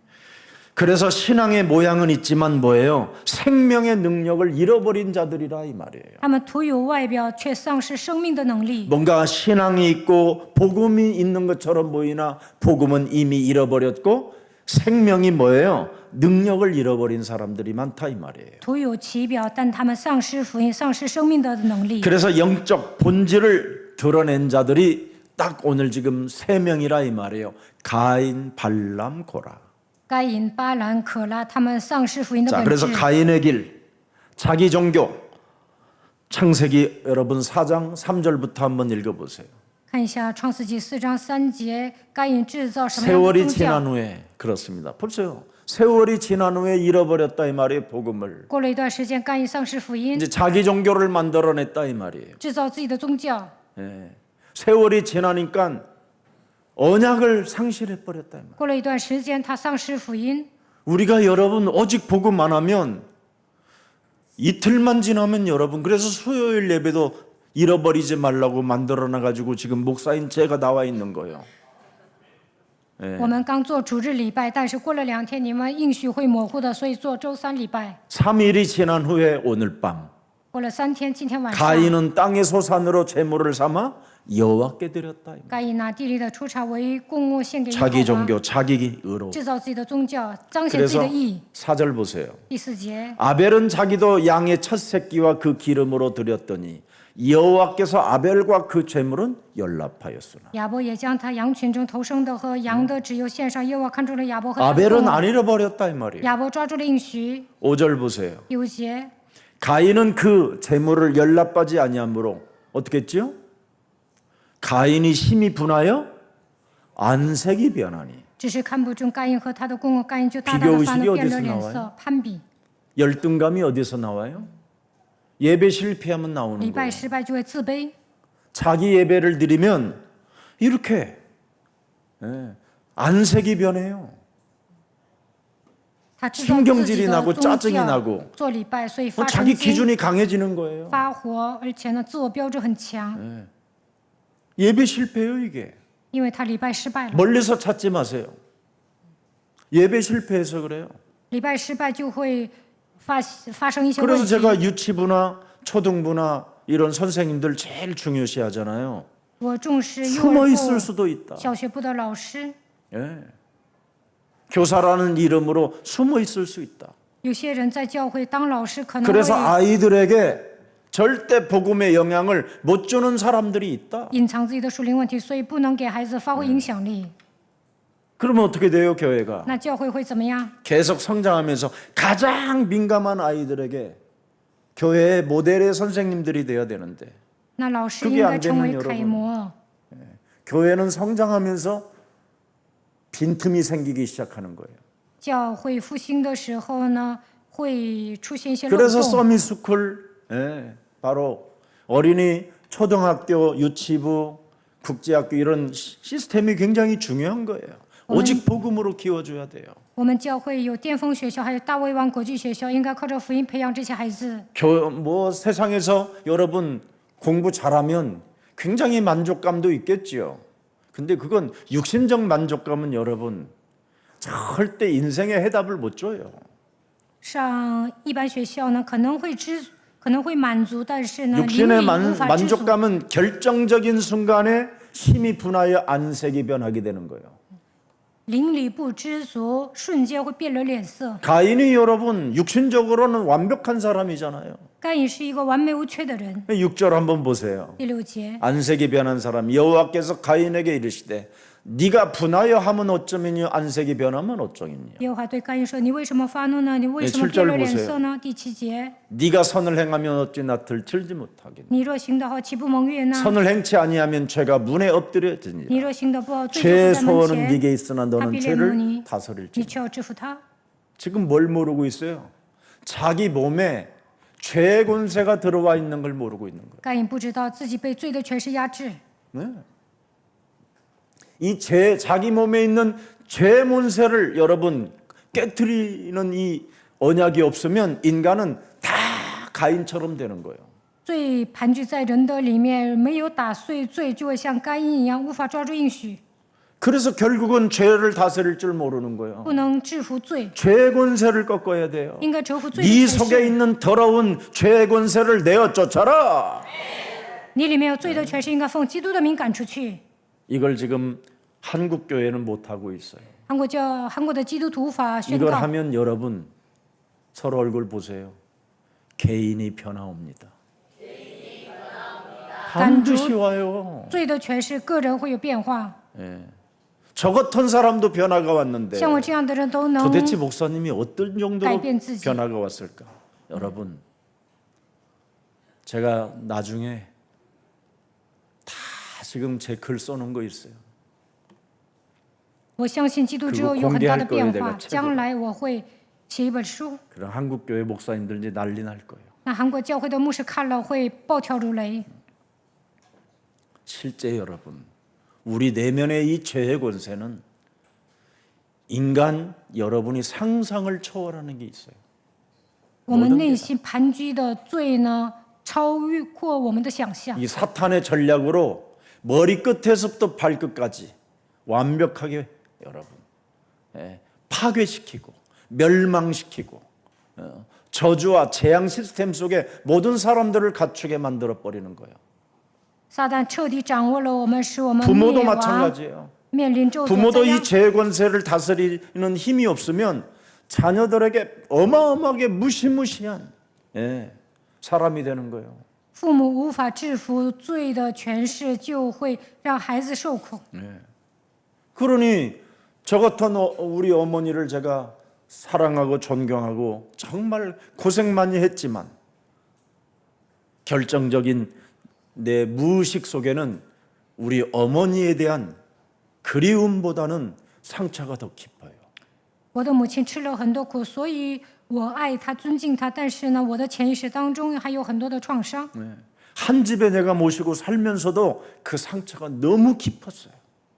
그래서 신앙의 모양은 있지만 뭐예요? 생명의 능력을 잃어버린 자들이라 이 말이에요. 他们徒有外表，却丧失生命的能力。 뭔가 신앙이 있고 복음이 있는 것처럼 보이나 복음은 이미 잃어버렸고 생명이 뭐예요? 능력을 잃어버린 사람들이 많다 이 말이에요. 徒有其表，但他们丧失福音、丧失生命的能力。 그래서 영적 본질을 드러낸 자들이 딱 오늘 지금 3명이라 이 말이에요. 가인, 발람, 고라. 该隐、巴兰、可拉，他们丧失福音的 자, 本 그래서 质。 가인의 길, 자기 종교. 창세기 여러분 4장 3절부터 한번 읽어보세요. 看一下创世纪4章3节，该隐制造什么样的 세월이 宗教？ 지난 후에 그렇습니다. 보세요. 세월이 지난 후에 잃어버렸다 이 말이에요. 복음을. 过了一段时间，该隐丧失福音， 이제 자기 종교를 만들어냈다 이 말이에요. 制造自己的宗教。 예. 세월이 지나니까 언약을 상실해 버렸다 이 말. 过了一段时间，他丧失福音。 우리가 여러분 오직 복음 안 하면 이틀만 지나면 여러분 그래서 수요일 예배도 잃어버리지 말라고 만들어놔 가지고 지금 목사인 제가 나와 있는 거예요. 我们刚做主日礼拜，但是过了2天，你们应许会模糊的，所以做周3礼拜。 3일이 지난 후에 오늘 밤 过了3天，今天晚上， 가인은 땅의 소산으로 제물을 삼아 여호와께 드렸다. 该隐拿地里的出产为供物献给耶 자기 和华， 종교, 자기 의로. 制造自己的宗教，彰显自己 그래서 的义。 4절 보세요. 第4节， 아벨은 자기도 양의 첫 새끼와 그 기름으로 드렸더니 여호와께서 아벨과 그 제물은 연락하였으나. 亚伯也将他羊群中头生的和羊的脂油献上，耶和华看中了亚伯和他的 아벨은 供物 안 잃어버렸다 이 말이에요. 亚伯抓住了应许。 5절 보세요. 第5节， 가인은 그 제물을 연락하지 아니하므로 어떻게 했지요? 가인이 힘이 분하여 안색이 변하니. 只是看不中该隐和他的供物，该隐就大大 비교 的发 의식이 了变了 어디서 脸 나와요? 色，攀比。 열등감이 어디서 나와요? 예배 실패하면 나오는 礼拜 거예요. 失败就会自卑， 자기 예배를 드리면 이렇게 안색이 변해요. 他制造自己 신경질이 的 나고 宗 짜증이 教 나고 做礼拜，所以发 자기 神经、 기준이 강해지는 거예요. 发火，而且呢自我标准很强， 예배 실패예요 이게. 因为他礼拜失败了。 멀리서 찾지 마세요. 예배 실패해서 그래요. 礼拜失败就会发生一些问 그래서 题。 제가 유치부나 초등부나 이런 선생님들 제일 중요시 하잖아요. 我重视幼 숨어 儿 있을 部、 수도 있다. 小学部的老师， 예. 교사라는 이름으로 숨어 있을 수 있다. 有些人在教会当老师，可能 그래서 会 아이들에게 절대 복음의 영향을 못 주는 사람들이 있다. 隐藏自己的属灵问题，所以不能给孩子发挥影响力。 그러면 어떻게 돼요, 교회가? 那教会会怎么样？ 계속 성장하면서 가장 민감한 아이들에게 교회의 모델의 선생님들이 되어야 되는데 那老师 그게 应 안 该 되면 成为 여러분 楷模。 교회는 성장하면서 빈틈이 생기기 시작하는 거예요. 教会复兴的时候呢，会出现一些漏 그래서 洞。 서밋스쿨 바로 어린이, 초등학교, 유치부, 국제학교 이런 시스템이 굉장히 중요한 거예요. 오직 복음으로 키워줘야 돼요. 我们教会有巅峰学校，还有大卫王国际学校，应该靠着福音培养这些孩子。 뭐 세상에서 여러분 공부 잘하면 굉장히 만족감도 있겠지요. 근데 그건 육신적 만족감은 여러분 절대 인생의 해답을 못 줘요. 上一般学校呢，可能会满足，但是呢，灵 육신의 里无法知足。 만족감은 결정적인 순간에 힘이 분하여 안색이 변하게 되는 거예요. 灵里不知足，瞬间会变了脸色。 가인이 여러분 육신적으로는 완벽한 사람이잖아요. 该隐是一个完美无缺的人。 6절 한번 보세요. 第6节， 안색이 변한 사람 여호와께서 가인에게 이르시되 네가 분하여 하면 어쩌면요 안색이 변하면 어쩌겠냐. 耶和华对该隐说：“你为什么发怒呢？你为什么 7절 变了脸 보세요 色呢？”第7节， 네가 선을 행하면 어찌 나를 들지 못하겠냐. 你若行得好，岂不蒙悦呢？ 선을 행치 아니하면 죄가 문에 엎드려지니라. 你若行得不好，罪就 죄의 伏在门 소원은 前， 네게 있으나 他 너는 必恋慕 죄를 你， 다스릴지. 你却要制服他。 지금 뭘 모르고 있어요? 자기 몸에 죄의 권세가 들어와 있는 걸 모르고 있는 거예요. 该隐不知道自己被罪的权势压制， 네. 이 자기 몸에 있는 죄 문세를 여러분 깨트리는 이 언약이 없으면 인간은 다 가인처럼 되는 거예요. 罪盘踞在人的里面，没有打碎罪，就会像该隐一样，无法抓住应许， 그래서 결국은 죄를 다스릴 줄 모르는 거예요. 不能制服罪， 죄의 권세를 꺾어야 돼요. 应该折服罪的 네 权 속에 势。 있는 더러운 죄의 권세를 내어 쫓아라. 你里面有罪的权势，应该奉基督的名赶出去。 이걸 지금 한국 교회는 못 하고 있어요. 韩国的基督徒法宣 이걸 告， 하면 여러분 서로 얼굴 보세요. 개인이 변화옵니다. 반드시 와요. 罪的权势，个人会有变化。 저 같은 사람도 변화가 왔는데 像我这样的人都能 도대체 목사님이 어떤 정도로 改变自己。 변화가 왔을까? 여러분, 제가 나중에 다 지금 제 글 써놓은 거 있어요. 我相信基督之后 그거 有很大的 공개할 거예요 变化。 내가 책으로 将来我会写一本书， 그럼 한국 교회 목사님들 이제 난리 날 거예요. 那韩国教会的牧师看了会暴跳如雷。 실제 여러분, 우리 내면의 이 죄의 권세는 인간 여러분이 상상을 초월하는 게 있어요. 我们内心盘踞的罪呢，超越过我们的想象。 이 사탄의 전략으로 머리끝에서부터 발끝까지 완벽하게 여러분 파괴시키고 멸망시키고 저주와 재앙 시스템 속에 모든 사람들을 갖추게 만들어 버리는 거예요. 撒旦彻底掌握了我们，使我们 부모도 灭亡， 마찬가지예요. 面临咒诅。 부모도 怎样 이 죄의 권세를 다스리는 힘이 없으면 자녀들에게 어마어마하게 무시무시한 사람이 되는 거예요. 父母无法制服罪的权势，就会让孩子受苦。 그러니 저 같은 우리 어머니를 제가 사랑하고 존경하고 정말 고생 많이 했지만 결정적인 내 무의식 속에는 우리 어머니에 대한 그리움보다는 상처가 더 깊어요. 我的母亲吃了很多苦，所以我爱她、尊敬她。但是呢，我的潜意识当中还有很多的创伤。 한 집에 내가 모시고 살면서도 그 상처가 너무 깊었어요.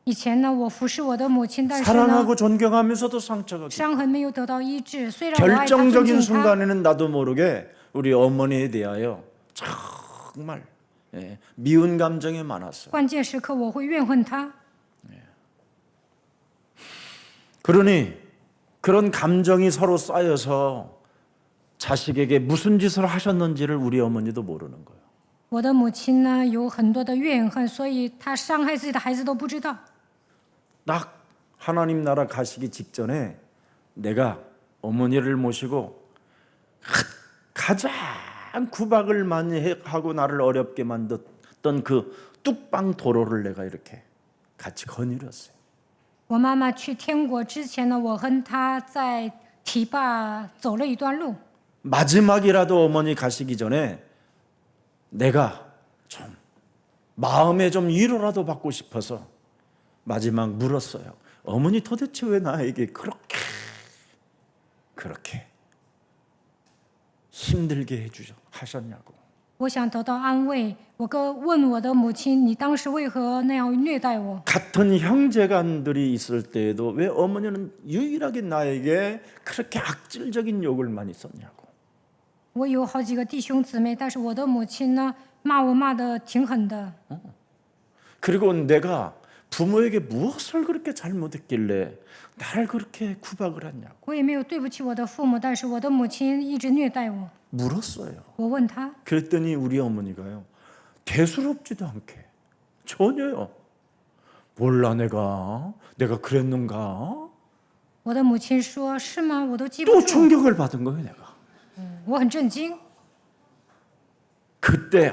以前呢，我服侍我的母亲，但是呢， 사랑하고 존경하면서도 상처가 깊어요. 伤痕没有得到医治。虽然我爱她、尊 결정적인 敬她， 순간에는 나도 모르게 우리 어머니에 대하여 정말 미운 감정이 많았어요. 关键时刻我会怨恨她。 그러니 그런 감정이 서로 쌓여서 자식에게 무슨 짓을 하셨는지를 우리 어머니도 모르는 거예요. 我的母亲呢有很多的怨恨，所以她伤害自己的孩子都不知道。 딱 하나님 나라 가시기 직전에 내가 어머니를 모시고 가장 구박을 많이 하고 나를 어렵게 만들었던 그 뚝방 도로를 내가 이렇게 같이 거닐었어요. 我妈妈去天国之前呢，我和她在堤坝走了一段路。 마지막이라도 어머니 가시기 전에 내가 좀 마음에 좀 위로라도 받고 싶어서 마지막 물었어요. 어머니 도대체 왜 나에게 그렇게 힘들게 하셨냐고. 我想得到安慰，我问我的母亲：“你当时为何那样虐待我？” 같은 형제간들이 있을 때에도 왜 어머니는 유일하게 나에게 그렇게 악질적인 욕을 많이 썼냐고. 我有好几个弟兄姊妹，但是我的母亲呢，骂我骂得挺狠的。 그리고 내가 부모에게 무엇을 그렇게 잘못했길래 나를 그렇게 구박을 했냐고 我也没有对不起我的父母，但是我的母亲一直虐待我。 물었어요. 我问他， 그랬더니 우리 어머니가요, 대수롭지도 않게 전혀요. 몰라 내가 그랬는가? 我的母亲说：“是吗？我都记不 또 住。 충격을 받은 거예요 내가. ”我很震惊。 그때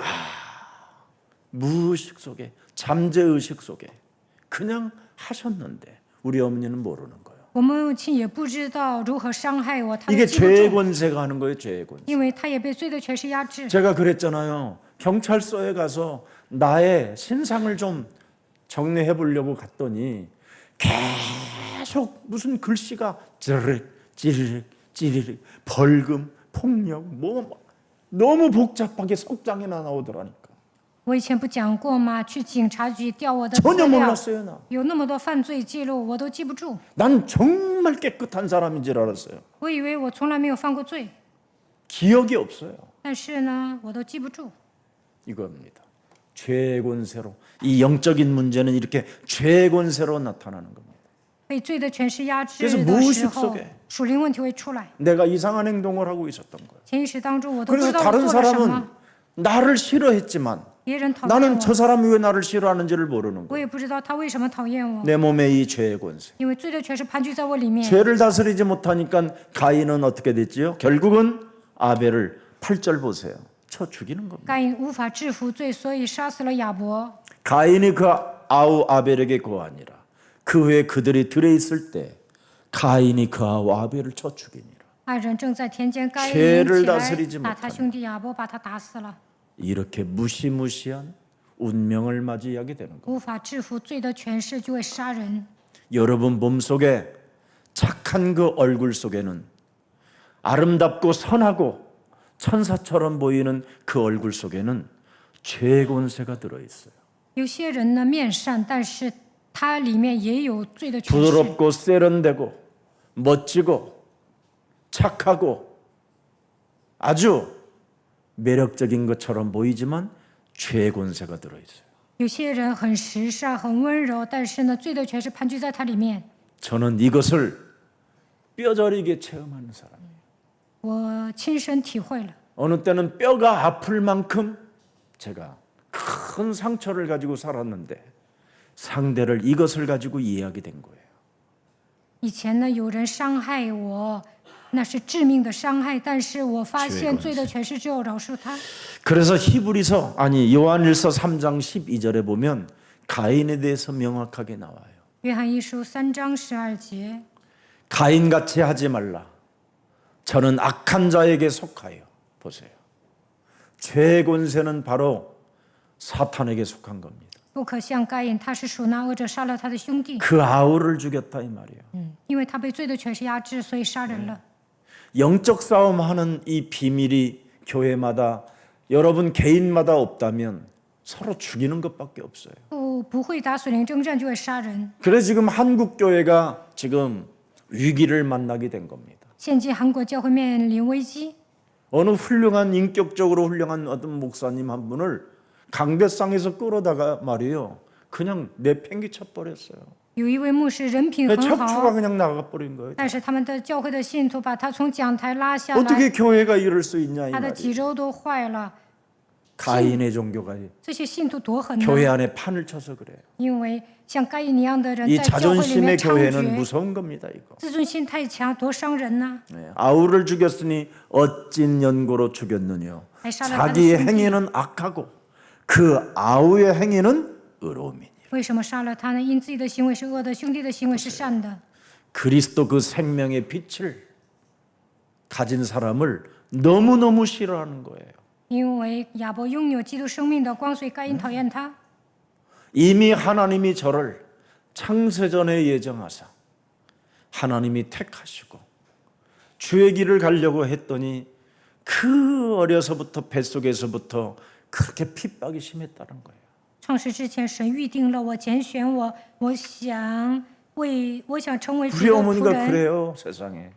무의식 속에 잠재의식 속에 그냥 하셨는데 우리 어머니는 모르는 거예요. 我母亲也不知道如何伤害我，她 이게 也记不 죄의 住， 권세가 하는 거예요. 죄의 권세. 因为她也被罪的权势压制。 제가 그랬잖아요. 경찰서에 가서 나의 신상을 좀 정리해 보려고 갔더니 계속 무슨 글씨가 찌르륵 벌금, 폭력 뭐 너무 복잡하게 석장이나 나오더라니까. 我以前不讲过吗？去警察局调我的资 전혀 料， 몰랐어요 나. 有那么多犯罪记录，我都记不住。 난 정말 깨끗한 사람인 줄 알았어요. 我以为我从来没有犯过罪， 기억이 없어요. 但是呢，我都记不住。 이겁니다. 죄의 권세로 이 영적인 문제는 이렇게 죄의 권세로 나타나는 겁니다. 被罪的权势压制 그래서 的 무의식 时候 속에 ，属灵问题会出来。 내가 이상한 행동을 하고 있었던 거예요. 潜意识当中，我都不知 그래서 道我 다른 做了什么 사람은 。 나를 싫어했지만 别人讨厌 나는 我， 저 사람이 왜 나를 싫어하는지를 모르는 我 거예요. 也不知道他为什么讨厌我， 내 몸에 이 죄의 권세. 因为罪的权势盘踞在我里面。 죄를 다스리지 못하니까 가인은 어떻게 됐지요? 결국은 아벨을 8절 보세요. 쳐 죽이는 겁니다. 该隐无法制服罪，所以杀死了亚伯。 가인이 그 아우 아벨에게 고하니라. 그 후에 그들이 들에 있을 때 가인이 그 아우 아벨을 쳐 죽이니라. 二人正在田间，该隐 죄를 起 다스리지 来打他 못하는 兄弟亚伯，把他打死了， 이렇게 무시무시한 운명을 맞이하게 되는 거예요. 无法制服罪的权势，就会杀人。 여러분 몸속에 착한 그 얼굴 속에는 아름답고 선하고 천사처럼 보이는 그 얼굴 속에는 죄의 권세가 들어 있어요. 有些人呢面善，但是他里面也有罪的权势。 부드럽고 세련되고 멋지고 착하고 아주 매력적인 것처럼 보이지만 죄의 권세가 들어 있어요. 有些人很时尚、很温柔，但是呢，罪的权势盘踞在他里面。 저는 이것을 뼈저리게 체험하는 사람이에요. 我亲身体会了。 어느 때는 뼈가 아플 만큼 제가 큰 상처를 가지고 살았는데 상대를 이것을 가지고 이해하게 된 거예요. 以前呢，有人伤害我，那是致命的伤害，但是我发现罪的权势只有饶恕他。 그래서 히브리서 아니 요한일서 3장 12절에 보면 가인에 대해서 명확하게 나와요. 约翰一书3章12节， 가인같이 하지 말라. 저는 악한 자에게 속하여. 보세요. 죄의 권세는 바로 사탄에게 속한 겁니다. 不可像该隐，他是属那恶者，杀了他的兄弟。 그 아우를 죽였다 이 말이에요. 因为他被罪的权势压制，所以杀人了。 영적 싸움하는 이 비밀이 교회마다 여러분 개인마다 없다면 서로 죽이는 것밖에 없어요. 不会打属灵征战，就会杀人。 그래서 지금 한국 교회가 지금 위기를 만나게 된 겁니다. 现今韩国教会面临危机， 어느 훌륭한 인격적으로 훌륭한 어떤 목사님 한 분을 강대상에서 끌어다가 말이에요. 그냥 내팽개쳐 버렸어요. 有一位牧师人品很 척추가 好， 그냥 나가 버린 거예요. 但是他们的教会的信徒把他从讲台拉下来， 어떻게 교회가 이럴 수 있냐 이 他的 말이에요. 脊肉都坏了。 가인의 종교가 这些信徒多狠呢！ 교회 안에 판을 쳐서 그래요. 因为像该隐一样的人 이 在教会里 자존심의 面猖 교회는 獗， 무서운 겁니다. 이거. 自尊心太强，多伤人呐！ 네. 아우를 죽였으니 어찐 연고로 죽였느냐. 아이, 살아가는 자기의 신기. 행위는 악하고 그 아우의 행위는 의로움이니. 为什么杀了他呢？因自己的行为是恶的，兄弟的行为是善的。 그리스도 그 생명의 빛을 가진 사람을 너무너무 싫어하는 거예요. 因为亚伯拥有基督生命的光，所以该隐讨厌他。 이미 하나님이 저를 창세전에 예정하사 하나님이 택하시고 주의 길을 가려고 했더니 그 어려서부터 뱃속에서부터 그렇게 핍박이 심했다는 거예요. 创世之前，神预定了我，拣选我，我想成为主 우리 的仆 어머니가 人， 그래요 세상에.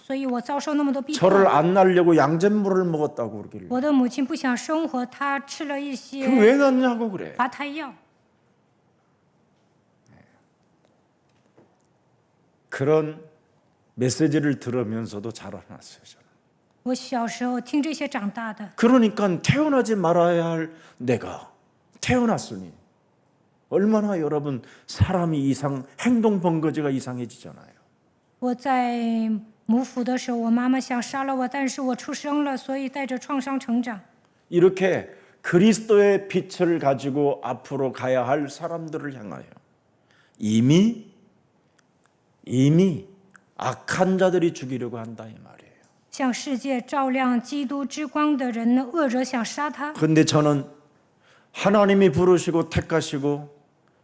所以我遭受那么多逼迫。 저를 안 낳으려고 양잿물을 먹었다고 그러길래 我的母亲不想生活，她吃了一些 왜 낳냐고 그래. 拔胎药。 그런 메시지를 들으면서도 자라났어요 저는. 我小时候听这些长大的， 그러니까 태어나지 말아야 할 내가 태어났으니 얼마나 여러분 사람이 행동 번거지가 이상해지잖아요. 我在母腹的时候，我妈妈想杀了我，但是我出生了，所以带着创伤成长。 이렇게 그리스도의 빛을 가지고 앞으로 가야 할 사람들을 향하여 이미 악한 자들이 죽이려고 한다 이 말이에요. 向世界照亮基督之光的人呢，恶者想杀他。 그런데 저는 하나님이 부르시고 택하시고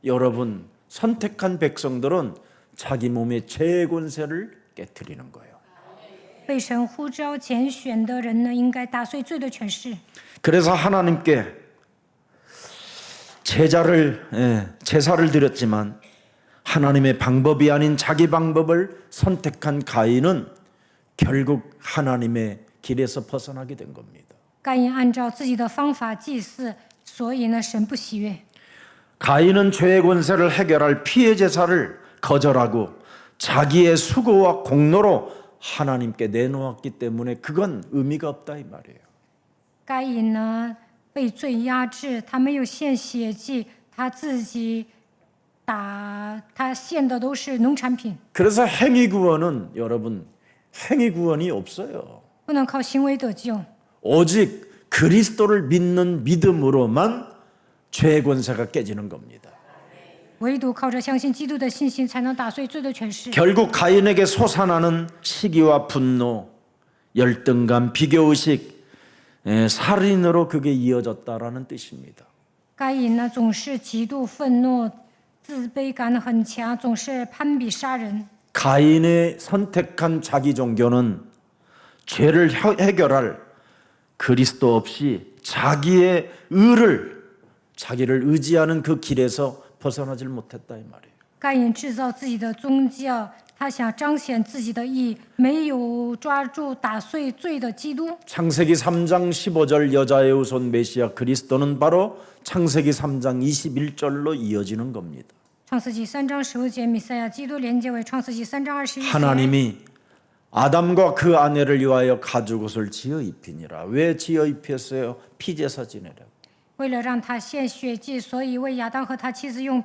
여러분 선택한 백성들은 자기 몸의 죄의 권세를 깨트리는 거예요. 被神呼召拣选的人呢，应该打碎罪的权势。 그래서 하나님께 제사를 드렸지만 하나님의 방법이 아닌 자기 방법을 선택한 가인은 결국 하나님의 길에서 벗어나게 된 겁니다. 该隐按照自己的方法祭祀，所以呢，神不喜悦。 가인은 죄의 권세를 해결할 피해 제사를 거절하고 자기의 수고와 공로로 하나님께 내놓았기 때문에 그건 의미가 없다 이 말이에요. 该隐呢，被罪压制，他没有献血祭，他自己他献的都是农产品， 그래서 행위 구원은 여러분 행위 구원이 없어요. 不能靠行为得救。 오직 그리스도를 믿는 믿음으로만 죄의 권세가 깨지는 겁니다. 唯独靠着相信基督的信心，才能打碎罪的权势。 결국 가인에게 솟아나는 시기와 분노, 열등감, 비교의식, 살인으로 그게 이어졌다라는 뜻입니다. 该隐呢，总是极度愤怒，自卑感很强，总是攀比杀人。 가인의 선택한 자기 종교는 죄를 해결할 그리스도 없이 자기의 자기를 의지하는 그 길에서 벗어나질 못했다 이 말이에요. 该隐制造自己的宗教，他想彰显自己的义，没有抓住打碎罪的基督。 창세기 3장 15절 여자의 후손 메시아 그리스도는 바로 창세기 3장 21절로 이어지는 겁니다. 创世纪3章15节，弥赛亚基督连接为创世纪3章21节。 하나님이 아담과 그 아내를 위하여 가죽옷을 지어 입히니라. 왜 지어 입혔어요? 피제사 지내라고. 为了让他献血祭，所以为亚当和他妻子用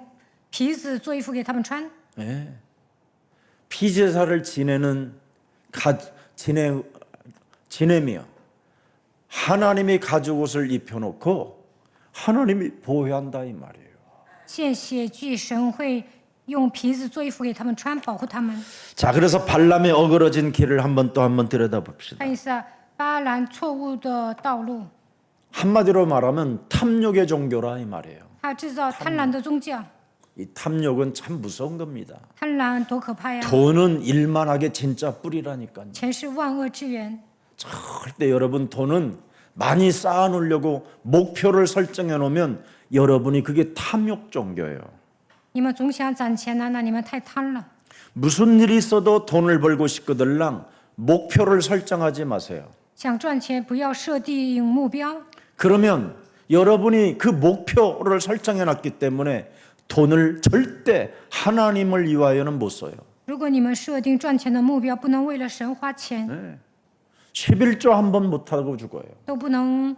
皮子做衣服给他们穿。 네. 피제사를 지내며 하나님이 가죽옷을 입혀놓고 하나님이 보호한다 이 말이에요. 献血祭，神会用皮子做衣服给他们穿，保护他们。 자, 그래서 발람의 어그러진 길을 한번 들여다봅시다. 看一下巴兰错误的道路， 한마디로 말하면 탐욕의 종교라 이 말이에요. 他制造贪婪的宗教。 이 탐욕은 참 무서운 겁니다. 贪婪多可怕呀！ 돈은 일만하게 진짜 뿌리라니까요. 钱是万恶之源。 절대 여러분 돈은 많이 쌓아놓으려고 목표를 설정해 놓으면 여러분이 그게 탐욕 종교예요. 你们总想攒钱呢，那你们太贪了。 무슨 일이 있어도 돈을 벌고 싶거들랑 목표를 설정하지 마세요. 想赚钱，不要设定目标。 그러면 여러분이 그 목표를 설정해 놨기 때문에 돈을 절대 하나님을 위하여는 못 써요. 如果你们设定赚钱的目标，不能为了神花钱， 11조 한 번 못하고 죽어요. 都不能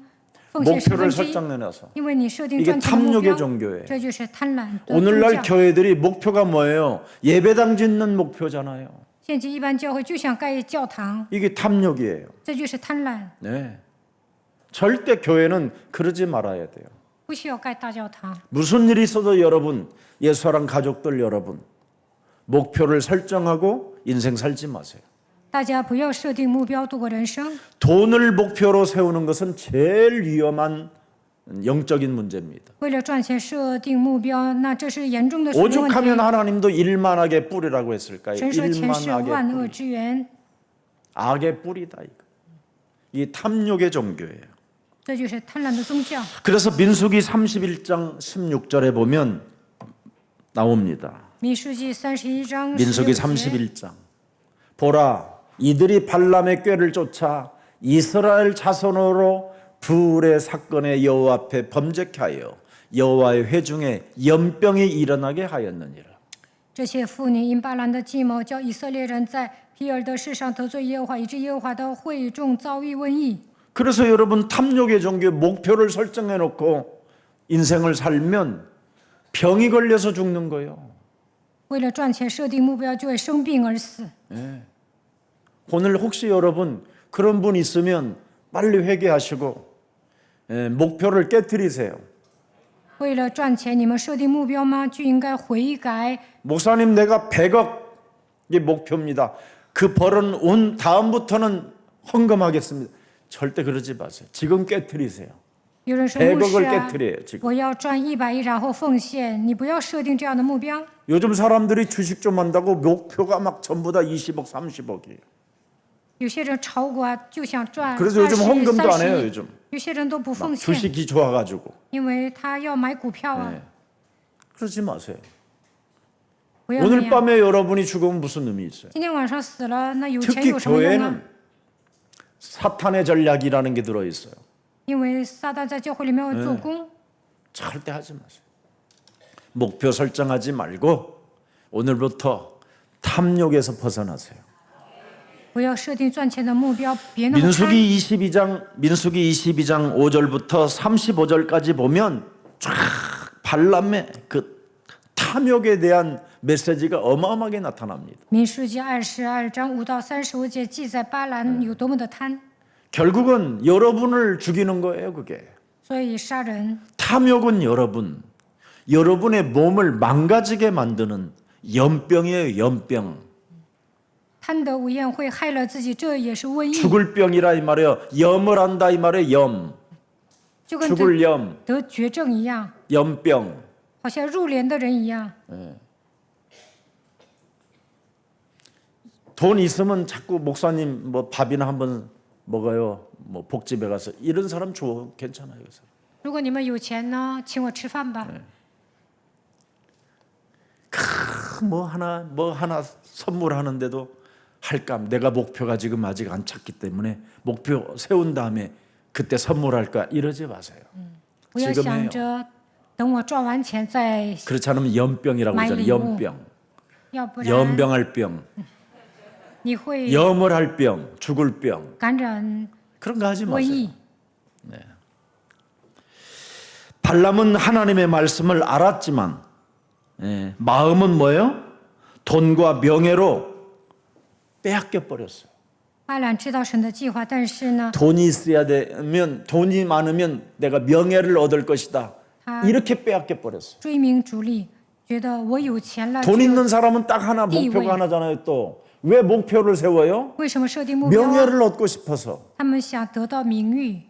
奉献목표를 1/10， 설정해 놔서. 因为你设定 이게 赚钱的目 탐욕의 标， 종교예요. 这就是贪婪的宗 오늘날 教。 교회들이 목표가 뭐예요? 예배당 짓는 목표잖아요. 现今一般教会就想盖教堂， 이게 탐욕이에요. 这就是贪婪， 네. 절대 교회는 그러지 말아야 돼요. 不需要盖大教堂。 무슨 일이 있어도 여러분, 예수랑 가족들 여러분, 목표를 설정하고 인생 살지 마세요. 大家不要设定目标度过人生。 돈을 목표로 세우는 것은 제일 위험한 영적인 문제입니다. 为了赚钱设定目标，那这是严重的属灵问题。 오죽하면 하나님도 일만하게 뿌리라고 했을까요? 神说钱是 일만하게 万恶 뿌리. 之源， 악의 뿌리다 이거. 이 탐욕의 종교예요. 这就是贪婪的宗教。 그래서 민수기 31장 16절에 보면 나옵니다. 民数记31章 민수기 16节， 31장. 보라, 이들이 발람의 꾀를 쫓아 이스라엘 자손으로 불의 사건에 여호와 앞에 범죄케 하여 여호와의 회중에 연병이 일어나게 하였느니라. 这些妇女因巴兰的计谋，叫以色列人在皮尔的世上得罪耶和华，以致耶和华的会众遭遇瘟疫。 그래서 여러분 탐욕의 종교에 목표를 설정해 놓고 인생을 살면 병이 걸려서 죽는 거예요. 为了赚钱设定目标，就会生病而死。 오늘 혹시 여러분 그런 분 있으면 빨리 회개하시고 목표를 깨뜨리세요. 为了赚钱，你们设定目标吗？就应该悔改。 목사님 내가 100억이 목표입니다. 그 벌은 온 다음부터는 헌금하겠습니다. 절대 그러지 마세요. 지금 깨뜨리세요. 有人说牧 100억을 师啊， 깨뜨려요. 지금. 我要赚100亿，然后奉献。你不要设定这样的目标。 요즘 사람들이 주식 좀 한다고 목표가 막 전부 다 20억, 30억이에요. 有些人炒股啊，就想赚 그래서 요즘 20, 헌금도 안 해요. 30亿。 요즘 有些人都不奉献， 주식이 좋아가지고. 因为他要买股票啊。 그러지 마세요. 不要那 오늘 样。 밤에 여러분이 죽으면 무슨 의미 있어요? 今天晚上死了，那有钱 특히 有什么用啊？ 교회는 사탄의 전략이라는 게 들어있어요. 因为撒旦在教会里面要做工。 절대 하지 마세요. 목표 설정하지 말고 오늘부터 탐욕에서 벗어나세요. 不要设定赚钱的目标，别那么贪。 민수기 22장 5절부터 35절까지 보면 쫙 발람의 그 탐욕에 대한 메시지가 어마어마하게 나타납니다. 民数记22章5到35节记载巴兰有多么的贪， 결국은 여러분을 죽이는 거예요, 그게. 所以杀人。 탐욕은 여러분의 몸을 망가지게 만드는 연병이에요, 연병. 贪得无厌会害了自己，这也是瘟疫， 죽을 병이라 이 말이에요. 염을 한다 이 말이에요, 염. 就跟 죽을 염, 得绝症一样， 연병. 好像入殓的人一样。 돈 있으면 자꾸 목사님 뭐 밥이나 한번 먹어요. 뭐 복집에 가서 이런 사람 좋아, 괜찮아요. 그 사람. 如果你们有钱呢，请我吃饭吧。 뭐 하나 선물하는데도 할까? 내가 목표가 지금 아직 안 찼기 때문에 목표 세운 다음에 그때 선물할까? 이러지 마세요. 不要想着等我赚完钱再， 그렇지 않으면 연병이라고 하잖아요. 연병. 要不然 연병할 병, 你会 염을 할 병, 죽을 병. 感染 그런 거 하지 瘟 마세요. 疫。 발람은 하나님의 말씀을 알았지만 마음은 뭐예요? 돈과 명예로 빼앗겨 버렸어요. 巴兰知道神的计划，但是呢， 돈이 있어야 되면 돈이 많으면 내가 명예를 얻을 것이다. 이렇게 빼앗겨 버렸어요. 追名逐利，觉得我有钱了， 돈 就 있는 사람은 딱 하나 목표가 하나잖아요. 또 왜 목표를 세워요? 为什么设定目标？ 명예를 얻고 싶어서. 他们想得到名誉，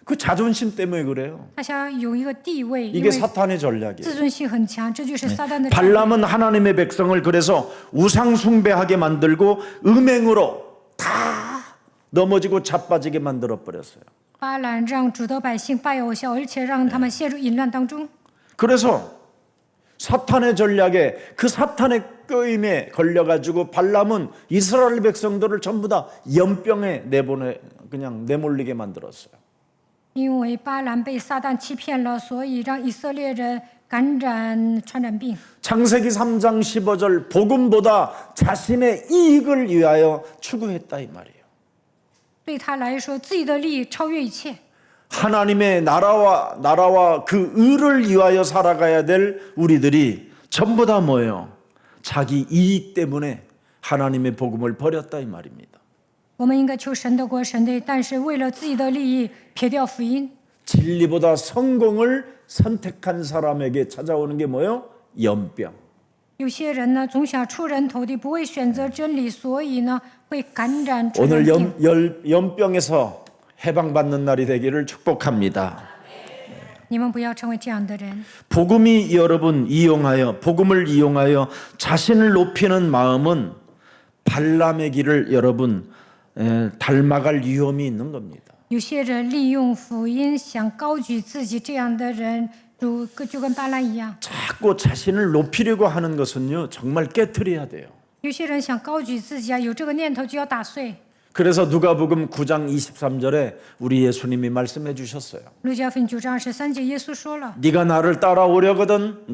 그 자존심 때문에 그래요. 他想有一个地位，因 이게 为 사탄의 전략이에요. 自尊心很强，这就是撒旦的。 발람은 하나님의 백성을 그래서 우상 숭배하게 만들고 음행으로 다 넘어지고 자빠지게 만들어 버렸어요. 巴兰让主的百姓拜偶像，而且让他们陷入淫乱当中。 그래서 사탄의 전략에 그 사탄의 끄임에 걸려가지고 발람은 이스라엘 백성들을 전부 다 연병에 그냥 내몰리게 만들었어요. 因为巴兰被撒旦欺骗了，所以让以色列人感染传染病。 창세기 3장 15절 복음보다 자신의 이익을 위하여 추구했다 이 말이에요. 对他来说，自己的利益超越一切。 하나님의 나라와 그 의를 위하여 살아가야 될 우리들이 전부 다 뭐예요? 자기 이익 때문에 하나님의 복음을 버렸다 이 말입니다. 我们应该求神的国、神的义，但是为了自己的利益撇掉福音。 진리보다 성공을 선택한 사람에게 찾아오는 게 뭐예요? 연병. 有些人呢，总想出人头地，不会选择真理，所以呢，会感染传染 오늘 病。 연병에서 해방받는 날이 되기를 축복합니다. 你们不要成为这样的人。 복음을 이용하여 자신을 높이는 마음은 발람의 길을 여러분 닮아갈 위험이 있는 겁니다. 有些人利用福音想高举自己，这样的人就跟巴兰一样。 자꾸 자신을 높이려고 하는 것은요 정말 깨트려야 돼요. 有些人想高举自己啊，有这个念頭就要打碎。 그래서 누가복음 9장 23절에 우리 예수님이 말씀해 주셨어요. 路加福音9章23节，耶稣说了： 네가 나를 따라오려거든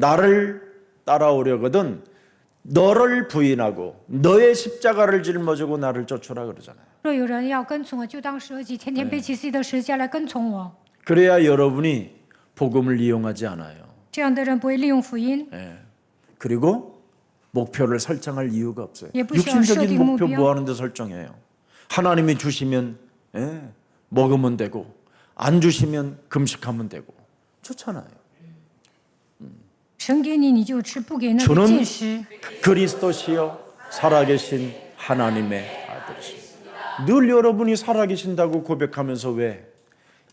너를 부인하고 너의 십자가를 짊어지고 나를 쫓으라 그러잖아요. 若有人要跟从我，就当舍己，天天背起自己的十字架来跟从我。 그래야 여러분이 복음을 이용하지 않아요. 这样的人不会利用福音， 그리고 목표를 설정할 이유가 없어요. 예, 부셔 육신적인设定 목표 目标。 뭐 하는데 설정해요. 하나님이 주시면 먹으면 되고 안 주시면 금식하면 되고 좋잖아요. 神给你你就吃，不给那就 저는 禁食。 그리스도시요 살아계신 하나님의 아들이십니다. 늘 여러분이 살아계신다고 고백하면서 왜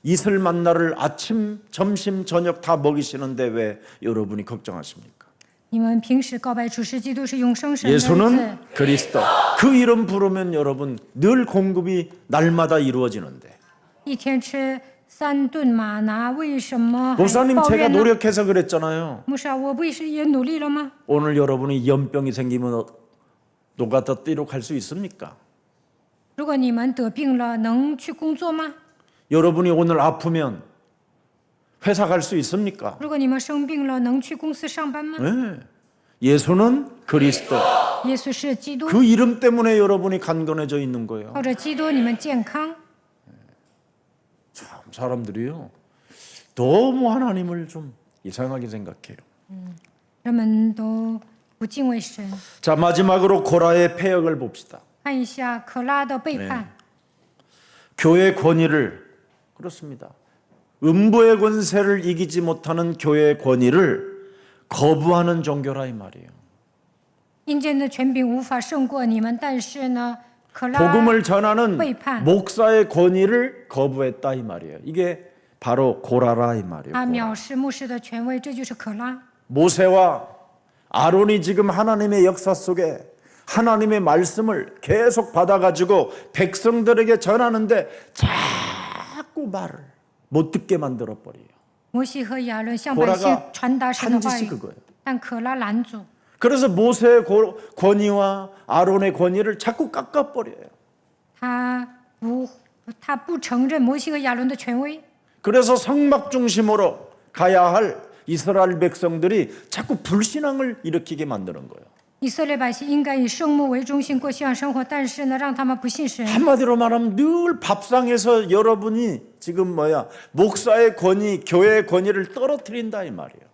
이슬 만나를 아침, 점심, 저녁 다 먹이시는데 왜 여러분이 걱정하십니까? 你们平时告白主是基督是永生神的儿子， 예수는 그리스도. 그 이름 부르면 여러분 늘 공급이 날마다 이루어지는데 一天吃3顿玛拿，为什么还 목사님 抱 제가 怨呢？ 노력해서 그랬잖아요. 牧师啊，我不是也努力了吗？ 오늘 여러분이 연병이 생기면 노가다 뛰러 갈 수 있습니까? 如果你们得病了，能去工作吗？ 여러분이 오늘 아프면 회사 갈 수 있습니까? 如果你们生病了，能去公司上班吗？ 네. 예수는 그리스도. 耶稣是基督， 그 이름 때문에 여러분이 간건해져 있는 거예요. 靠着基督你们健康。 참 사람들이요 너무 하나님을 좀 이상하게 생각해요. 人们都不敬畏神。 자 마지막으로 고라의 패역을 봅시다. 看一下可拉的背叛， 교회 권위를 그렇습니다. 음부의 권세를 이기지 못하는 교회의 권위를 거부하는 종교라 이 말이에요. 阴间的权柄无法胜过你们，但是呢，可拉 복음을 전하는背叛 목사의 권위를 거부했다 이 말이에요. 이게 바로 고라라 이 말이에요. 他 고라. 藐视牧师的权威，这就是可拉。 모세와 아론이 지금 하나님의 역사 속에 하나님의 말씀을 계속 받아가지고 백성들에게 전하는데 자꾸 말을 못 듣게 만들어 버려요. 摩西和亚伦向百姓 고라가 传达神的 한 话 짓이 语， 그거예요. 但可拉拦阻， 그래서 모세의 권위와 아론의 권위를 자꾸 깎아버려요. 他不承认摩西和亚伦的权威， 그래서 성막 중심으로 가야 할 이스라엘 백성들이 자꾸 불신앙을 일으키게 만드는 거예요. 以色列百姓应该以圣幕为中心过信仰生活，但是呢，让他们不信神。 한마디로 말하면 늘 밥상에서 여러분이 지금 목사의 권위, 교회의 권위를 떨어뜨린다 이 말이에요.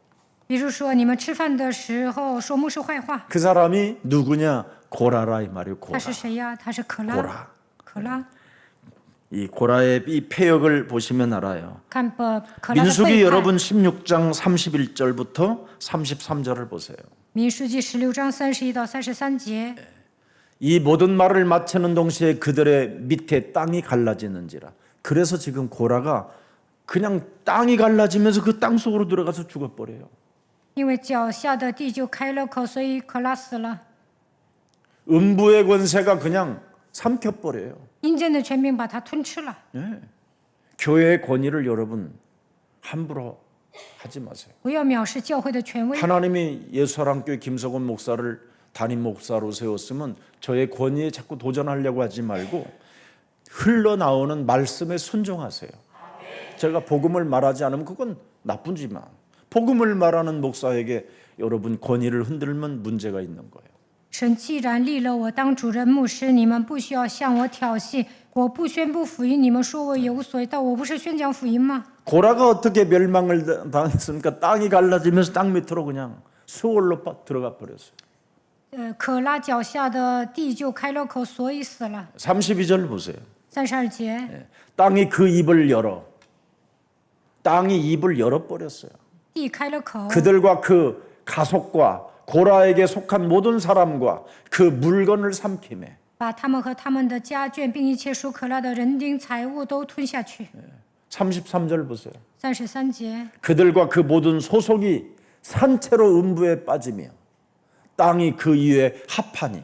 比如说，你们吃饭的时候说牧师坏话， 그 사람이 누구냐? 고라라 이 말이에요. 他 고라. 是谁呀？他是可拉。 고라. 可拉， 이 고라의 이 패역을 보시면 알아요. 看可拉的 민수기 背叛。 여러분 16장 31절부터 33절을 보세요. 民书记16章31到33节， 이 모든 말을 마치는 동시에 그들의 밑에 땅이 갈라지는지라. 그래서 지금 고라가 그냥 땅이 갈라지면서 그 땅 속으로 들어가서 죽어버려요. 因为脚下的地就开了口，所以可拉死了。 음부의 권세가 그냥 삼켜버려요. 阴间的权柄把他吞吃了。 예. 교회의 권위를 여러분 함부로 하지 마세요. 不要藐视教会的权威。 하나님이 예수사랑교회 김석원 목사를 담임 목사로 세웠으면 저의 권위에 자꾸 도전하려고 하지 말고 흘러나오는 말씀에 순종하세요. 제가 복음을 말하지 않으면 그건 나쁘지만 복음을 말하는 목사에게 여러분 권위를 흔들면 문제가 있는 거예요. 神既然立了我当主任牧师，你们不需要向我挑衅。我不宣布福音，你们说我有所谓，但我不是宣讲福音吗？ 고라가 어떻게 멸망을 당했습니까? 땅이 갈라지면서 땅 밑으로 그냥 수월로 들어가 버렸어요. 可拉脚下的地就开了口，所以死了。 32절 보세요. 32节， 땅이 그 입을 열어. 땅이 입을 열어버렸어요. 地开了口， 그들과 그 가속과 고라에게 속한 모든 사람과 그 물건을 삼키매. 把他们和他们的家眷，并一切属可拉的人丁财物都吞下去。 33절 보세요. 33节， 그들과 그 모든 소속이 산채로 음부에 빠지며 땅이 그 위에 합하니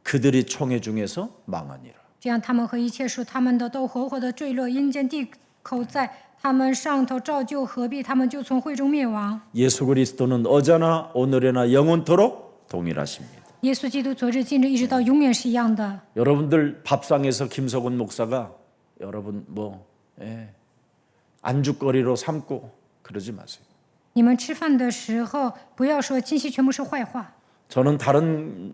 그들이 총회 중에서 망하니라. 这样他们和一切属他们的都活活的坠落阴间，地口在他们上头照旧合璧，他们就从会中灭亡。 예수 그리스도는 어제나 오늘이나 영원토록 동일하십니다. 耶稣基督昨日今日一直到永远是一样的。 여러분들 밥상에서 김석원 목사가 여러분 안주거리로 삼고 그러지 마세요. 你们吃饭的时候不要说金希全部是坏话。 저는 다른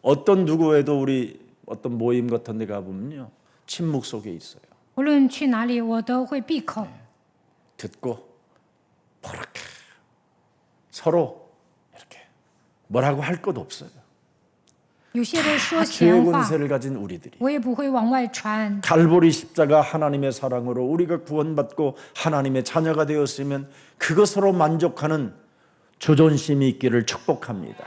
어떤 누구에도 우리 어떤 모임 같은 데 가보면요 침묵 속에 있어요. 无论去哪里，我都会闭口。 듣고 그렇게 서로 이렇게 뭐라고 할 것 없어요. 有些人说 죄의 闲话， 권세를 가진 우리들이 我也不会往外传。 갈보리 십자가 하나님의 사랑으로 우리가 구원받고 하나님의 자녀가 되었으면 그것으로 만족하는 조존심이 있기를 축복합니다.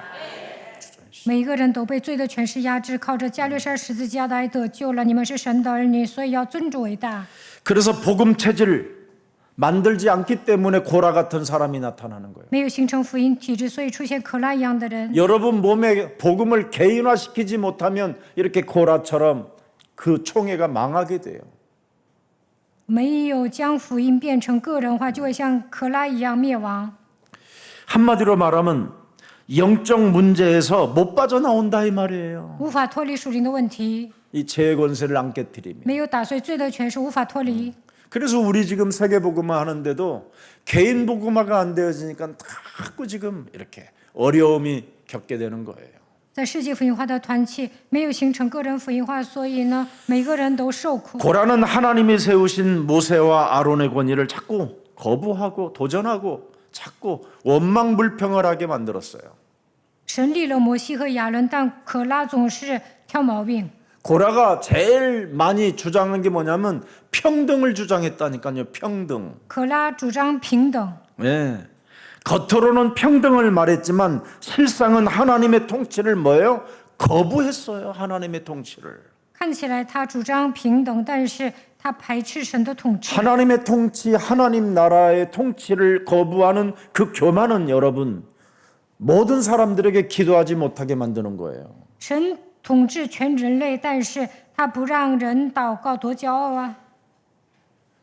每一个人都被罪的权势压制，靠着加略山十字架的爱得救了。你们是神的儿女，所以要尊主为大。 그래서 복음 체질 만들지 않기 때문에 고라 같은 사람이 나타나는 거예요. 没有形成福音体制，所以出现可拉一样的人。 여러분 몸에 복음을 개인화시키지 못하면 이렇게 고라처럼 그 총회가 망하게 돼요. 没有将福音变成个人化，就会像可拉一样灭亡。 한마디로 말하면 영적 문제에서 못 빠져나온다 이 말이에요. 无法脱离属灵的问题， 이 죄의 권세를 안 깨뜨리면. 没有打碎罪的权势，无法脱离。 그래서 우리 지금 세계 복음화 하는데도 개인 복음화가 안 되어지니까 자꾸 지금 이렇게 어려움이 겪게 되는 거예요. 在世界福音化的团契没有形成个人福音化，所以呢，每个人都受苦。 고라는 하나님이 세우신 모세와 아론의 권위를 자꾸 거부하고 도전하고 자꾸 원망불평을 하게 만들었어요. 神立了摩西和亚伦，但可拉总是挑毛病。 고라가 제일 많이 주장한 게 뭐냐면 평등을 주장했다니까요. 평등. 可拉主张平等， 예. 겉으로는 평등을 말했지만 실상은 하나님의 통치를 뭐예요? 거부했어요. 하나님의 통치를. 看起来他主张平等，但是他排斥神的统治。 하나님의 통치, 하나님 나라의 통치를 거부하는 그 교만은 여러분 모든 사람들에게 기도하지 못하게 만드는 거예요. 神统治全人类，但是他不让人祷告，多骄傲啊！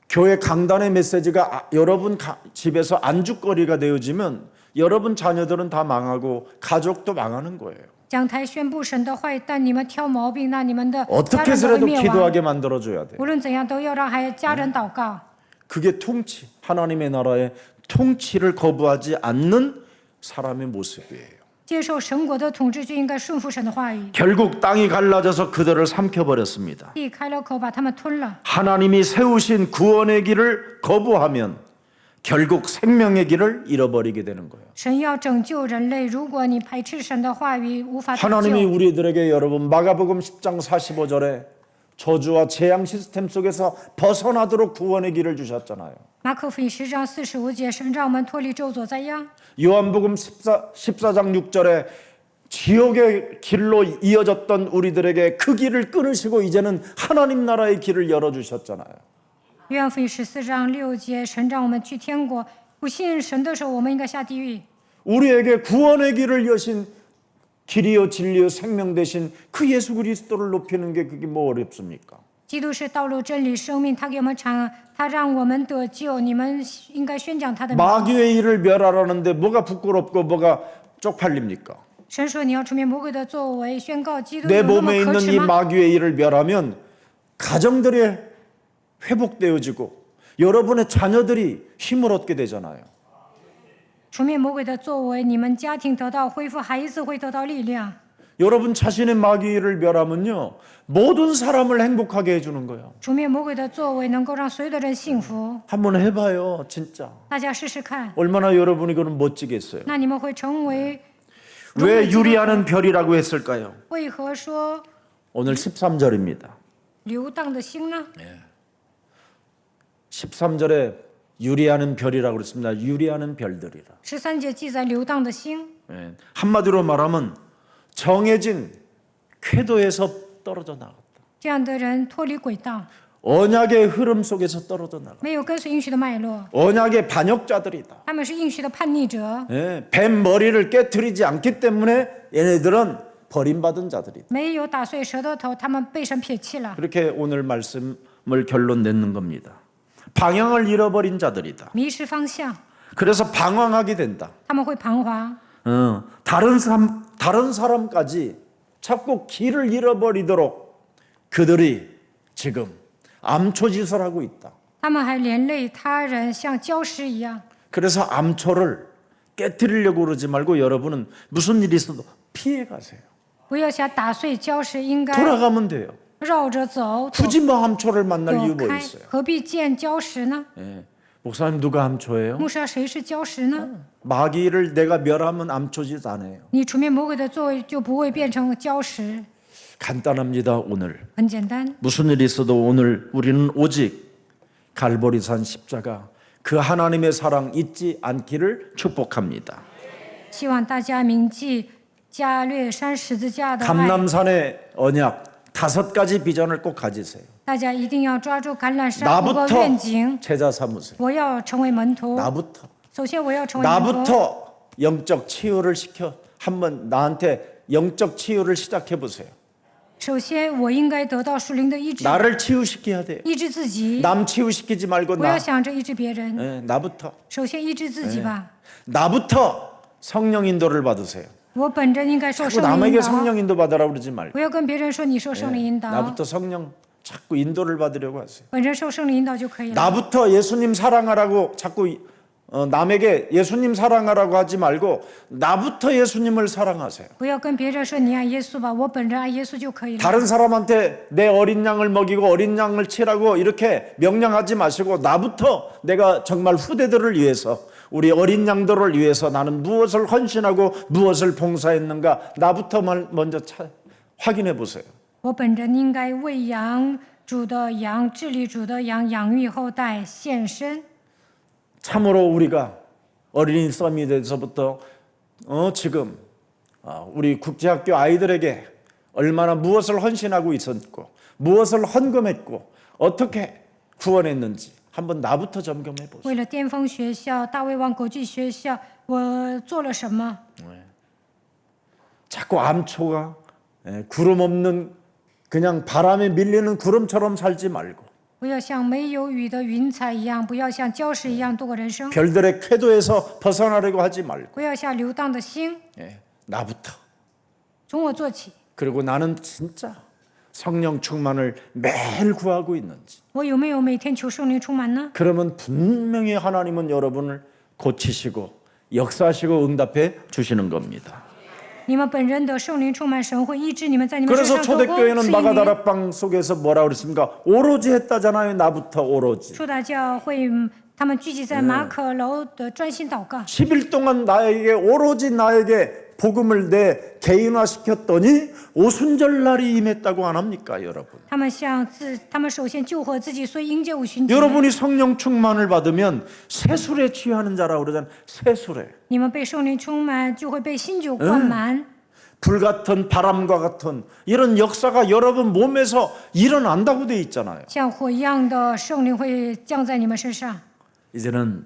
교회 강단의 메시지가 여러분 집에서 안주거리가 되어지면 여러분 자녀들은 다 망하고 가족도 망하는 거예요. 讲台宣布神的话，但你们挑毛病，那你们的家 어떻게 人都会 해서라도 灭亡。 기도하게 만들어줘야 돼요. 无论怎样，都要让家人祷告。 그게 통치, 하나님의 나라의 통치를 거부하지 않는 사람의 모습이에요. 接受神国的统治，就应该顺服神的话语。 결국 땅이 갈라져서 그들을 삼켜버렸습니다. 地开了口，把他们吞了。 하나님이 세우신 구원의 길을 거부하면 결국 생명의 길을 잃어버리게 되는 거예요. 神要拯救人类，如果你排斥神的话语，无法拯 하나님이 救。 우리들에게 여러분 마가복음 10장 45절에 저주와 재앙 시스템 속에서 벗어나도록 구원의 길을 주셨잖아요. 马可福音10章45节，神让我们脱离咒诅灾殃。 요한복음 14장 6절에 지옥의 길로 이어졌던 우리들에게 그 길을 끊으시고 이제는 하나님 나라의 길을 열어주셨잖아요. 约翰福音14章6节，神让我们去天国。不信神的时候，我们应该下地狱。 우리에게 구원의 길을 여신 길이요 진리요 생명 되신 그 예수 그리스도를 높이는 게 그게 뭐 어렵습니까? 基督是道路、真理、生命，他给我们传，他让我们得救。你们应该宣讲他的名。 마귀의 일을 멸하라는데 뭐가 부끄럽고 뭐가 쪽팔립니까? 神说你要出面魔鬼的作为，宣告基督 내 有那么 몸에 可 있는 耻 이 吗？ 마귀의 일을 멸하면 가정들이 회복되어지고 여러분의 자녀들이 힘을 얻게 되잖아요. 出面魔鬼的作为，你们家庭得到恢复，孩子会得到力量。 여러분 자신의 마귀를 멸하면요 모든 사람을 행복하게 해주는 거예요. 出面魔鬼的作为能够让所有的人幸福。 한번 해봐요, 진짜. 大家试试看， 얼마나 여러분이 그는 멋지겠어요. 那你们会成为。 왜 유리하는 별이라고 했을까요? 为何说 오늘 13절입니다. 流荡的星呢？ 13절에 유리하는 별이라고 그랬습니다. 유리하는 별들이라. 13节记载流荡的星， 예. 한마디로 말하면 정해진 궤도에서 떨어져 나갔다. 这样的人脱离轨道， 언약의 흐름 속에서 떨어져 나갔다. 没有跟随应许的脉络， 언약의 반역자들이다. 他们是应许的叛逆者， 예. 뱀 머리를 깨트리지 않기 때문에 얘네들은 버림받은 자들이다. 没有打碎舌头头，他们被神撇弃了， 그렇게 오늘 말씀을 결론 내는 겁니다. 방향을 잃어버린 자들이다. 迷失方向， 그래서 방황하게 된다. 他们会彷徨， 다른 사람까지 자꾸 길을 잃어버리도록 그들이 지금 암초짓을 하고 있다. 他们还连累他人，像礁石一样。 그래서 암초를 깨뜨리려고 그러지 말고 여러분은 무슨 일이 있어도 피해 가세요. 不要想打碎礁石，应该 돌아가면 돼요. 绕着走， 굳이 뭐 암초를 만날 躲 이유 뭐 开， 있어요? 何必见礁石呢？ 예. 목사님 누가 암초예요? 牧师，谁是礁石呢？ 마귀를 내가 멸하면 암초짓 안 해요. 你除灭魔鬼的作为，就不会变成礁石。 간단합니다. 오늘 很简单， 무슨 일이 있어도 오늘 우리는 오직 갈보리산 십자가 그 하나님의 사랑 잊지 않기를 축복합니다. 希望大家铭记加略山十字架的爱。 감람산의 언약 5가지 비전을 꼭 가지세요. 大家一定要抓住橄榄山5个 나부터 愿景。 제자 삼으세요. 我要成为门徒。 나부터 首先，我要成为门徒。 나부터 영적 치유를 시켜 한번 나한테 영적 치유를 시작해 보세요. 首先，我应该得到属灵的医治， 나를 치유시켜야 돼요. 医治自己。 남 치유시키지 말고 不要 나. 想着医治别人， 예, 나부터 首先医治自己吧。 나부터 성령 인도를 받으세요. 我本着应该受 자꾸 圣灵 남에게 引导， 성령 인도 받으라고 그러지 말고 不要跟别人说你受圣灵引导， 나부터 성령 자꾸 인도를 받으려고 하세요. 本着受圣灵引导就可以了。 나부터 예수님 사랑하라고 자꾸 남에게 예수님 사랑하라고 하지 말고 나부터 예수님을 사랑하세요. 不要跟别人说你爱耶稣吧，我本人爱耶稣就可以了。 다른 사람한테 내 어린 양을 먹이고 어린 양을 치라고 이렇게 명령하지 마시고 나부터 내가 정말 후대들을 위해서 우리 어린 양들을 위해서 나는 무엇을 헌신하고 무엇을 봉사했는가 나부터 먼저 확인해 보세요. 我本人应该喂养主的羊，治理主的羊，养育后代，献身。 참으로 우리가 어린이 서밋에서부터 지금 우리 국제학교 아이들에게 얼마나 무엇을 헌신하고 있었고 무엇을 헌금했고 어떻게 구원했는지 한번 나부터 점검해 보세요. 为了巅峰学校、大卫王国际学校，我做了什么？ 자꾸 암초가 구름 없는 그냥 바람에 밀리는 구름처럼 살지 말고 不要像没有雨的云彩一样，不要像礁石一样度过人生， 별들의 궤도에서 벗어나려고 하지 말고 不要像流荡的星。 나부터 从我做起， 그리고 나는 진짜 성령 충만을 매일 구하고 있는지 我有没有每天求圣灵充满呢？ 그러면 분명히 하나님은 여러분을 고치시고 역사하시고 응답해 주시는 겁니다. 你们本人的圣灵充满，神会医治你们，在你们身 그래서 上做工。 초대교회는 赐予你 마가다락방 속에서 뭐라 그랬습니까? 오로지 했다잖아요. 나부터 오로지. 初大教会，他们聚集在马可楼的专心祷告。 10일 동안 나에게 오로지 나에게 복음을 내 개인화시켰더니 오순절날이 임했다고 안 합니까, 여러분? 他们首先救活自己，所以迎接五旬节。 여러분이 성령 충만을 받으면 새술에 취하는 자라고 그러잖아요. 새술에. 你们被圣灵充满，就会被新酒灌满。 불같은 바람과 같은 이런 역사가 여러분 몸에서 일어난다고 돼 있잖아요. 像火一样的圣灵会降在你们身上。 이제는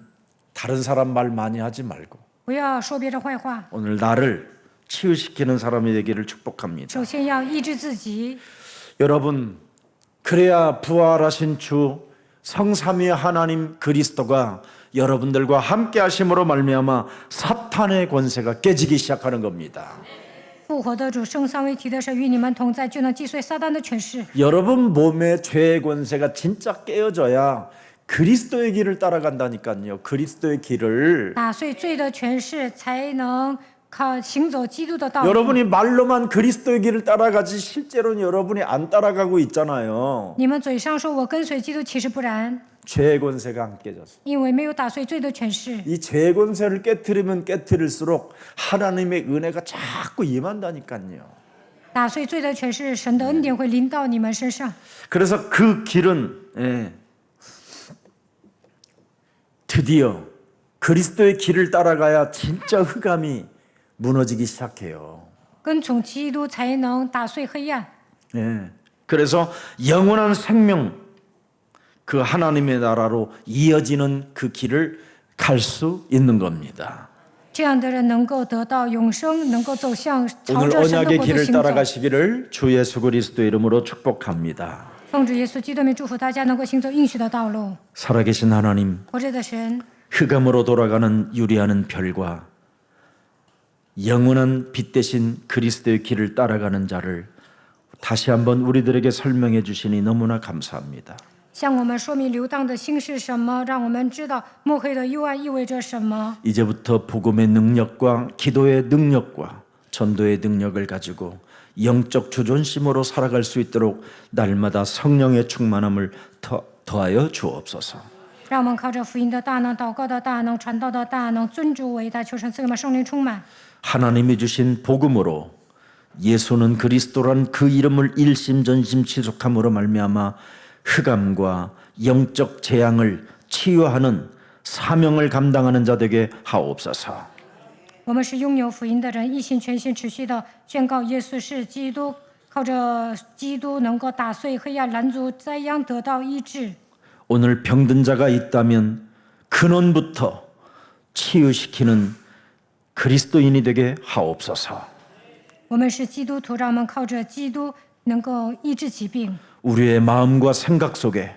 다른 사람 말 많이 하지 말고 不要说别人坏话， 오늘 나를 치유시키는 사람이 되기를 축복합니다. 首先要医治自己。 여러분, 그래야 부활하신 주 성삼위 하나님 그리스도가 여러분들과 함께 하심으로 말미암아 사탄의 권세가 깨지기 시작하는 겁니다. 复活的主圣三位一体的神与你们同在，就能击碎撒旦的权势。 여러분 몸의 죄의 권세가 진짜 깨어져야 그리스도의 길을 따라간다니까요. 그리스도의 길을. 打碎罪的权势，才能靠行走基督的道路。 여러분이 말로만 그리스도의 길을 따라가지 실제로는 여러분이 안 따라가고 있잖아요. 你们嘴上说我跟随基督，其实不然， 죄의 권세가 안 깨졌어. 因为没有打碎罪的权势。 이 죄의 권세를 깨트리면 깨트릴수록 하나님의 은혜가 자꾸 임한다니까요. 打碎罪的权势，神的恩典会临到你们身上。 그래서 그 길은 드디어 그리스도의 길을 따라가야 진짜 흑암이 무너지기 시작해요. 跟从基督才能打碎黑暗。 그래서 영원한 생명 그 하나님의 나라로 이어지는 그 길을 갈 수 있는 겁니다. 这样的人能够得到永生，能够走向朝 오늘 着神的 언약의 国度 길을 行走。 따라가시기를 주 예수 그리스도 이름으로 축복합니다. 奉主耶稣基督名祝福大家能够行走应许的道路。 살아계신 하나님, 活着的神， 흑암으로 돌아가는 유리하는 별과 영원한 빛 대신 그리스도의 길을 따라가는 자를 다시 한번 우리들에게 설명해 주시니 너무나 감사합니다. 向我们说明流荡的心是什么，让我们知道墨黑的幽暗意味着什么。 이제부터 복음의 능력과 기도의 능력과 전도의 능력을 가지고 영적 주존심으로 살아갈 수 있도록 날마다 성령의 충만함을 더하여 주옵소서. 让我们靠着福音的大能、祷告的大能、传道的大能，尊主伟大，求神赐给我们圣灵充满。 하나님이 주신 복음으로 예수는 그리스도란 그 이름을 일심전심 지속함으로 말미암아 흑암과 영적 재앙을 치유하는 사명을 감당하는 자 되게 하옵소서. 我们是拥有福音的人，一心全心持续的宣告耶稣是基督，靠着基督能够打碎黑暗，拦阻灾殃，得到医治。 오늘 병든 자가 있다면 근원부터 치유시키는 그리스도인이 되게 하옵소서. 我们是基督徒，让我们靠着基督能够医治疾病。 우리의 마음과 생각 속에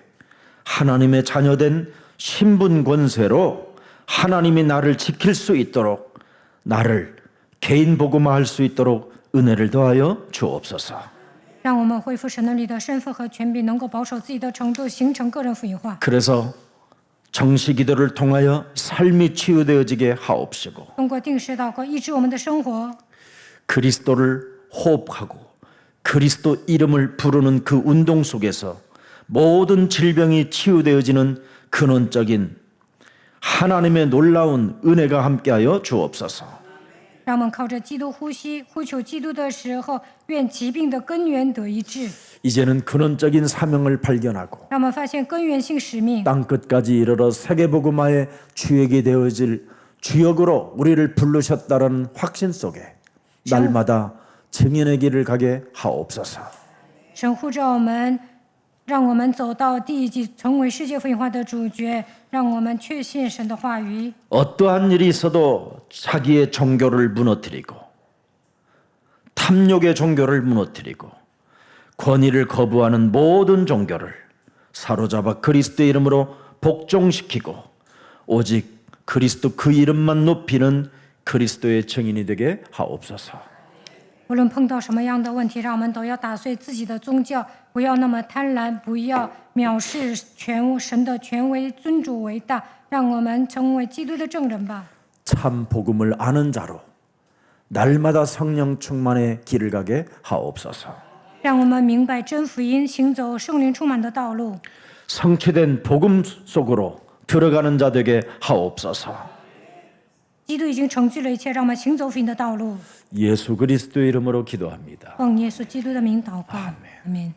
하나님의 자녀된 신분 권세로 하나님이 나를 지킬 수 있도록 나를 개인 복음화할 수 있도록 은혜를 더하여 주옵소서. 让我们恢复神能力的身份和权柄，能够保守自己的程度，形成个人福音化。 그래서 정시기도를 통하여 삶이 치유되어지게 하옵시고 通过定时祷告医治我们的生活， 그리스도를 호흡하고 그리스도 이름을 부르는 그 운동 속에서 모든 질병이 치유되어지는 근원적인 하나님의 놀라운 은혜가 함께하여 주옵소서. 让我们靠着基督呼吸，呼求基督的时候，愿疾病的根源得医治。 이제는 근원적인 사명을 발견하고 让我们发现根源性使命， 땅 끝까지 이르러 세계복음화의 주역이 되어질 주역으로 우리를 부르셨다는 확신 속에 날마다 증인의 길을 가게 하옵소서. 神呼召我们，让我们走到第一级，成为世界福音化的主角，让我们确信神的话语。 어떠한 일이 있어도 자기의 종교를 무너뜨리고 탐욕의 종교를 무너뜨리고 권위를 거부하는 모든 종교를 사로잡아 그리스도의 이름으로 복종시키고 오직 그리스도 그 이름만 높이는 그리스도의 증인이 되게 하옵소서. 无论碰到什么样的问题，让我们都要打碎自己的宗教，不要那么贪婪，不要藐视神的权威，尊主为大，让我们成为基督的证人吧。 참 복음을 아는 자로 날마다 성령 충만의 길을 가게 하옵소서. 让我们明白真福音，行走圣灵充满的道路。 성취된 복음 속으로 들어가는 자 되게 하옵소서. 基督已经成就了一切，让我们行走福音的道路。 예수 그리스도의 이름으로 기도합니다. 奉耶稣基督的名祷告，阿门。